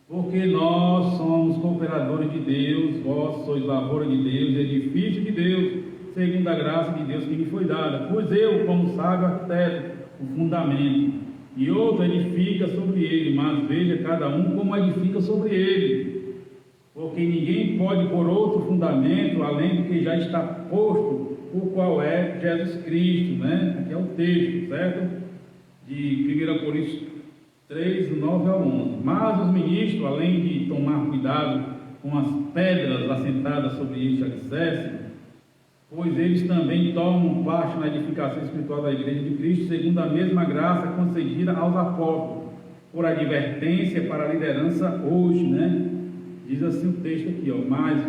Porque nós somos cooperadores de Deus, vós sois lavoura de Deus, edifício de Deus, segundo a graça de Deus que me foi dada. Pois eu, como sábio arquiteto, o fundamento, e outro edifica sobre ele, mas veja cada um como edifica sobre ele. Porque ninguém pode pôr outro fundamento além do que já está posto, o qual é Jesus Cristo, né? Aqui é o texto, certo? De 1 Coríntios 3, 9 a 11. Mas os ministros, além de tomar cuidado com as pedras assentadas sobre este alicerce, pois eles também tomam parte na edificação espiritual da igreja de Cristo, segundo a mesma graça concedida aos apóstolos, por advertência para a liderança hoje, né? Diz assim o texto aqui, ó, mas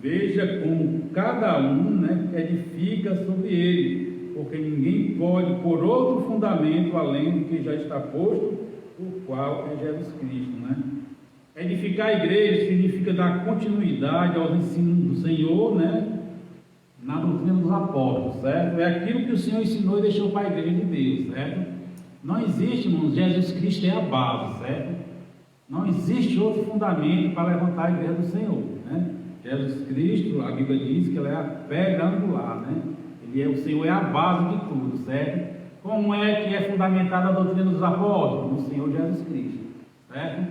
veja como cada um, né, edifica sobre ele, porque ninguém pode pôr outro fundamento além do que já está posto, o qual é Jesus Cristo, né? Edificar a igreja significa dar continuidade aos ensinos do Senhor, né? Na doutrina dos apóstolos, certo? É aquilo que o Senhor ensinou e deixou para a igreja de Deus, certo? Não existe, irmãos, Jesus Cristo é a base, certo? Não existe outro fundamento para levantar a igreja do Senhor, né? Jesus Cristo, a Bíblia diz que ele é a pedra angular, né? O Senhor é a base de tudo, certo? Como é que é fundamentada a doutrina dos apóstolos? No Senhor Jesus Cristo, certo?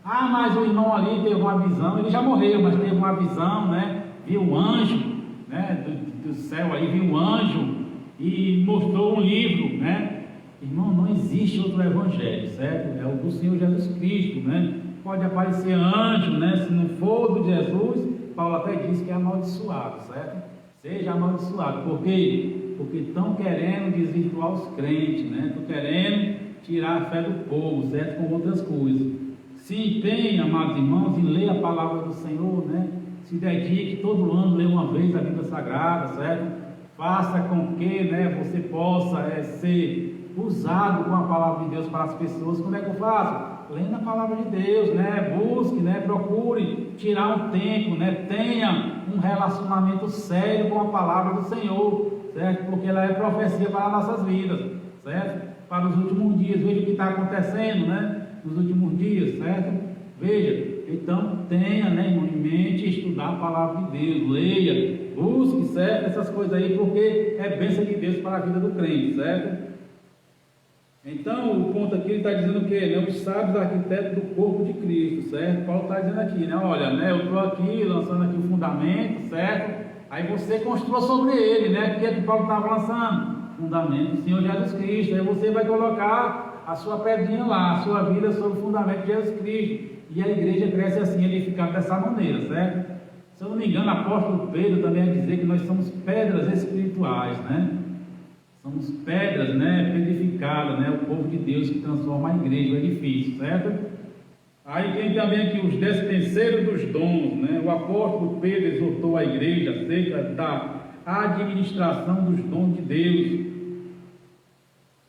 Ah, mas o irmão ali teve uma visão, ele já morreu, mas teve uma visão, né? Viu um anjo, né? Do céu aí, viu um anjo e mostrou um livro, né? Irmão, não existe outro evangelho, certo? É o do Senhor Jesus Cristo, né? Pode aparecer anjo, né? Se não for do Jesus, Paulo até diz que é amaldiçoado, certo? Seja amaldiçoado. Por quê? Porque estão querendo desvirtuar os crentes, né? Estão querendo tirar a fé do povo, certo? Com outras coisas. Se empenhe, amados irmãos, em ler a palavra do Senhor, né? Se dedique todo ano, ler uma vez a Bíblia Sagrada, certo? Faça com que, né, você possa ser usado com a palavra de Deus para as pessoas. Como é que eu faço? Lendo a palavra de Deus, né? Busque, né? Procure tirar um tempo, né? Tenha um relacionamento sério com a palavra do Senhor, certo? Porque ela é profecia para as nossas vidas, certo? Para os últimos dias. Veja o que está acontecendo, né? Nos últimos dias, certo? Veja, então tenha, né, em mente estudar a palavra de Deus, leia, busque, certo? Essas coisas aí, porque é bênção de Deus para a vida do crente, certo? Então, o ponto aqui, ele está dizendo o quê? Né? Os sábios arquitetos do corpo de Cristo, certo? Paulo está dizendo aqui, né? Olha, né? Eu estou aqui lançando aqui o fundamento, certo? Aí você construa sobre ele, né? O que é que Paulo estava lançando? Fundamento do Senhor Jesus Cristo. Aí você vai colocar a sua pedrinha lá, a sua vida sobre o fundamento de Jesus Cristo. E a igreja cresce assim, edificada dessa maneira, certo? Se eu não me engano, o apóstolo Pedro também vai dizer que nós somos pedras espirituais, né? Somos pedras, né, edificadas, né, o povo de Deus que transforma a igreja, o edifício, certo? Aí tem também aqui os despenseiros dos dons, né? O apóstolo Pedro exortou a igreja acerca da administração dos dons de Deus.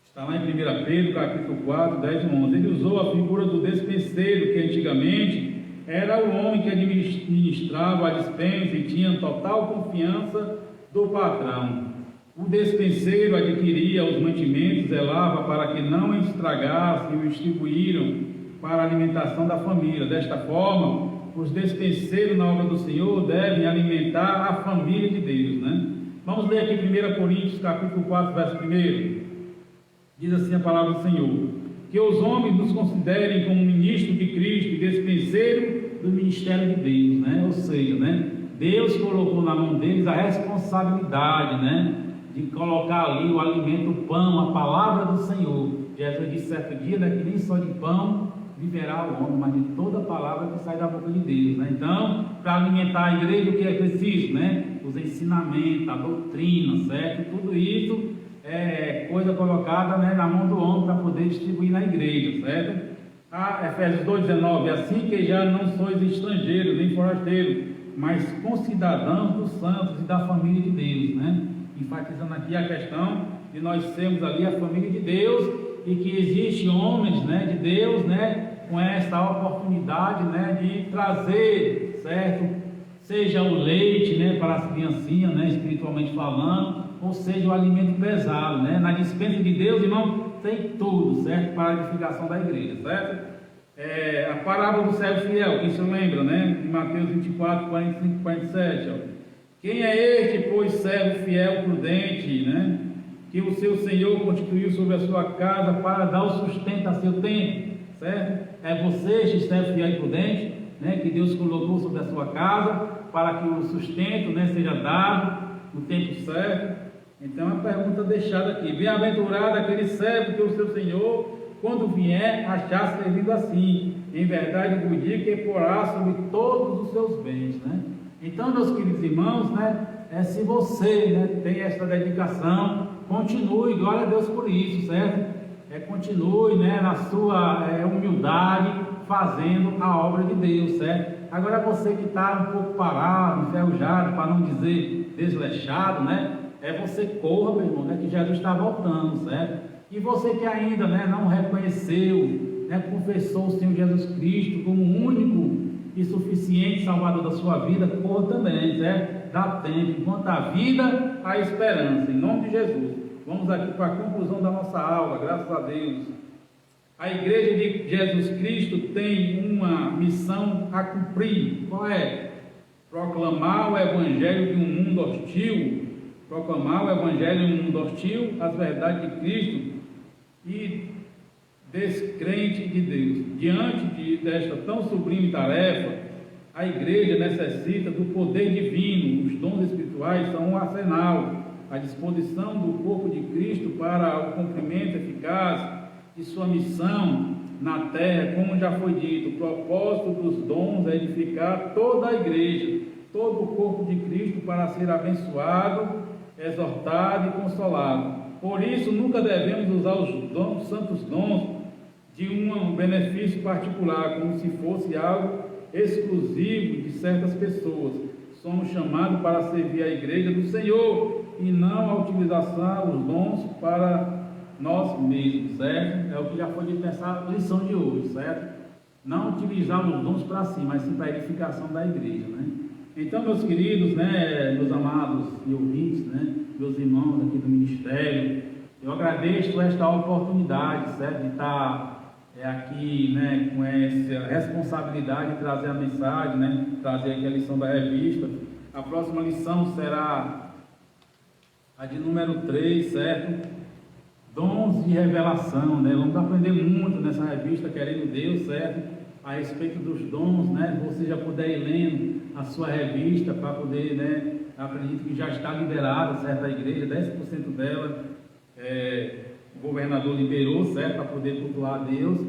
Está lá em 1 Pedro, capítulo 4, 10 e 11. Ele usou a figura do despenseiro, que antigamente era o homem que administrava a despensa e tinha total confiança do patrão. O despenseiro adquiria os mantimentos, zelava para que não estragassem e o distribuíram para a alimentação da família. Desta forma, os despenseiros na obra do Senhor devem alimentar a família de Deus, né? Vamos ler aqui 1 Coríntios, capítulo 4, verso 1. Diz assim a palavra do Senhor: que os homens nos considerem como ministro de Cristo e despenseiro do ministério de Deus, né? Ou seja, né, Deus colocou na mão deles a responsabilidade, né, de colocar ali o alimento, o pão, a palavra do Senhor. Jesus disse certo dia, né, que nem só de pão viverá o homem, mas de toda a palavra que sai da boca de Deus, né? Então, para alimentar a igreja, o que é preciso, né? Os ensinamentos, a doutrina, certo? Tudo isso coisa colocada, né, na mão do homem para poder distribuir na igreja, certo? Efésios 2,19, assim que já não sois estrangeiros nem forasteiros, mas concidadãos dos santos e da família de Deus, né? Enfatizando aqui a questão de nós sermos ali a família de Deus e que existe homens, né, de Deus, né, com essa oportunidade, né, de trazer, certo? Seja o leite, né, para as criancinhas, né, espiritualmente falando, ou seja o alimento pesado, né? Na dispensa de Deus, irmão, tem tudo, certo? Para a edificação da igreja, certo? A parábola do servo fiel, quem se lembra, né? Em Mateus 24, 45, 47, ó. Quem é este, pois, servo fiel, prudente, né? Que o seu Senhor constituiu sobre a sua casa para dar o sustento a seu tempo, certo? É você, este servo fiel e prudente, né? Que Deus colocou sobre a sua casa para que o sustento, né, seja dado no tempo certo. Então, a pergunta deixada aqui: bem-aventurado aquele servo que o seu Senhor, quando vier, achar servido assim. Em verdade, vos digo que porá sobre todos os seus bens, né? Então, meus queridos irmãos, né, se você, né, tem essa dedicação, continue, glória a Deus por isso, certo? Continue, né, na sua humildade, fazendo a obra de Deus, certo? Agora, você que está um pouco parado, enferrujado, para não dizer desleixado, né? Você corra, meu irmão, né, que Jesus está voltando, certo? E você que ainda, né, não reconheceu, né, confessou o Senhor Jesus Cristo como o único e suficiente Salvador da sua vida, corra também, certo? Dá tempo, enquanto a vida, a esperança, em nome de Jesus. Vamos aqui para a conclusão da nossa aula, graças a Deus. A igreja de Jesus Cristo tem uma missão a cumprir. Qual é? Proclamar o evangelho de um mundo hostil. Proclamar o evangelho em um mundo hostil, as verdades de Cristo e descrente de Deus. Diante desta tão sublime tarefa, a igreja necessita do poder divino. Os dons espirituais são um arsenal à disposição do corpo de Cristo para o cumprimento eficaz de sua missão na terra. Como já foi dito, o propósito dos dons é edificar toda a igreja, todo o corpo de Cristo, para ser abençoado, exortado e consolado. Por isso, nunca devemos usar os santos dons de um benefício particular, como se fosse algo exclusivo de certas pessoas. Somos chamados para servir a igreja do Senhor e não a utilização dos dons para nós mesmos, certo? É o que já foi dito nessa lição de hoje, certo? Não utilizar os dons para si, mas sim para a edificação da igreja, né? Então, meus queridos, né, meus amados e ouvintes, né, meus irmãos aqui do ministério, eu agradeço esta oportunidade, certo, de estar aqui, né, com essa responsabilidade de trazer a mensagem, né, trazer aqui a lição da revista. A próxima lição será a de número 3, certo? Dons de revelação, né? Vamos aprender muito nessa revista, querendo Deus, certo? A respeito dos dons, né? Você já puder ir lendo a sua revista para poder, né? Acredito que já está liberada, certo? A igreja, 10% dela, o governador liberou, certo? Para poder cultuar a Deus.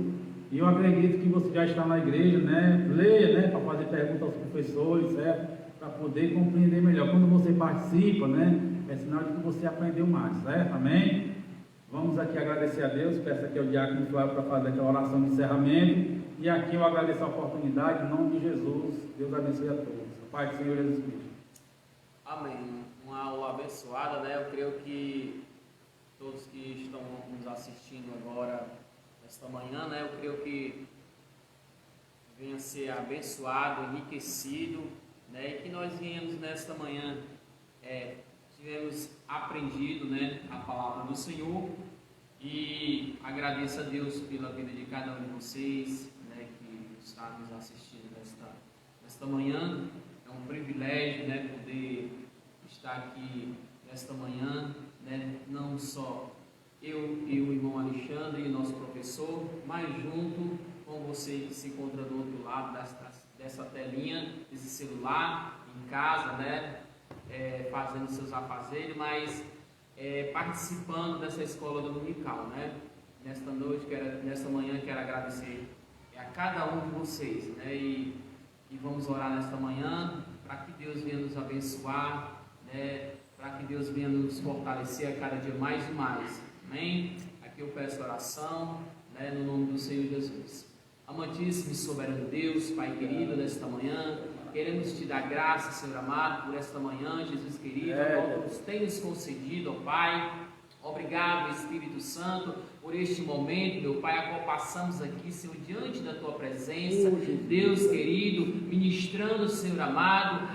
E eu acredito que você já está na igreja, né? Leia, né? Para fazer perguntas aos professores, certo? Para poder compreender melhor. Quando você participa, né? É sinal de que você aprendeu mais, certo? Amém? Vamos aqui agradecer a Deus. Peço aqui ao diácono Flávio para fazer aquela oração de encerramento. E aqui eu agradeço a oportunidade, em nome de Jesus. Deus abençoe a todos. Pai do Senhor Jesus Cristo. Amém. Uma aula abençoada, né? Eu creio que todos que estão nos assistindo agora, esta manhã, né? Eu creio que venha ser abençoado, enriquecido, né? E que nós venhamos nesta manhã, tivemos aprendido, né, a palavra do Senhor. E agradeço a Deus pela vida de cada um de vocês, né, que está nos assistindo nesta manhã. É um privilégio, né, poder estar aqui nesta manhã, né, não só eu e o irmão Alexandre e nosso professor, mas junto com você que se encontra do outro lado dessa telinha, desse celular, em casa, né, fazendo seus afazeres, mas participando dessa escola dominical, né? Nesta manhã quero agradecer a cada um de vocês, né? E vamos orar nesta manhã para que Deus venha nos abençoar, né? para que Deus venha nos fortalecer a cada dia mais e mais. Amém? Aqui eu peço oração, né, no nome do Senhor Jesus. Amantíssimo e soberano Deus, Pai querido, nesta manhã, queremos te dar graça, Senhor amado, por esta manhã, Jesus querido, qual nos tem nos concedido, ó Pai. Obrigado, Espírito Santo, por este momento, meu Pai, a qual passamos aqui, Senhor, diante da Tua presença, Deus querido, ministrando, Senhor amado,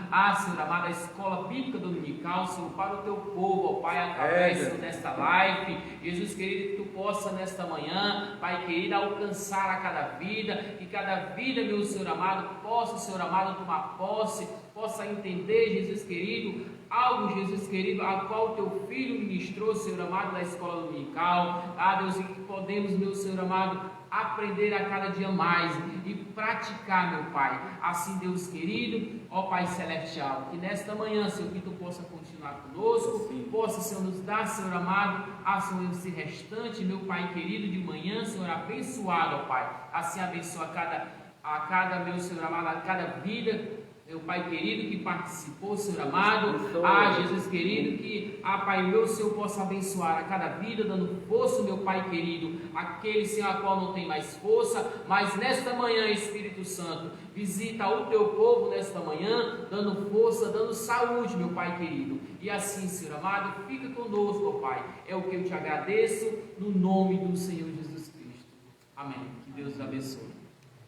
Senhor amado, a escola bíblica dominical, Senhor, para o Teu povo, ó Pai, através, Senhor, desta live, Jesus querido, que Tu possa nesta manhã, Pai querido, alcançar a cada vida, que cada vida, meu Senhor amado, possa, Senhor amado, tomar posse, possa entender, Jesus querido, algo, Jesus querido, a qual Teu Filho ministrou, Senhor amado, na escola dominical, Deus, e que podemos, meu Senhor amado, aprender a cada dia mais e praticar, meu Pai, assim, Deus querido, ó Pai celestial, que nesta manhã, Senhor, que Tu possa continuar conosco, possa, Senhor, nos dar, Senhor amado, Senhor, esse restante, meu Pai querido, de manhã, Senhor, abençoado, ó Pai, assim abençoa a cada, meu Senhor amado, a cada vida, meu Pai querido, que participou, Senhor amado, Jesus querido, que, Pai meu, Senhor, possa abençoar a cada vida, dando força, meu Pai querido, aquele, Senhor, a qual não tem mais força, mas nesta manhã, Espírito Santo, visita o Teu povo nesta manhã, dando força, dando saúde, meu Pai querido, e assim, Senhor amado, fica conosco, ó Pai, é o que eu te agradeço, no nome do Senhor Jesus Cristo, amém, que Deus os abençoe.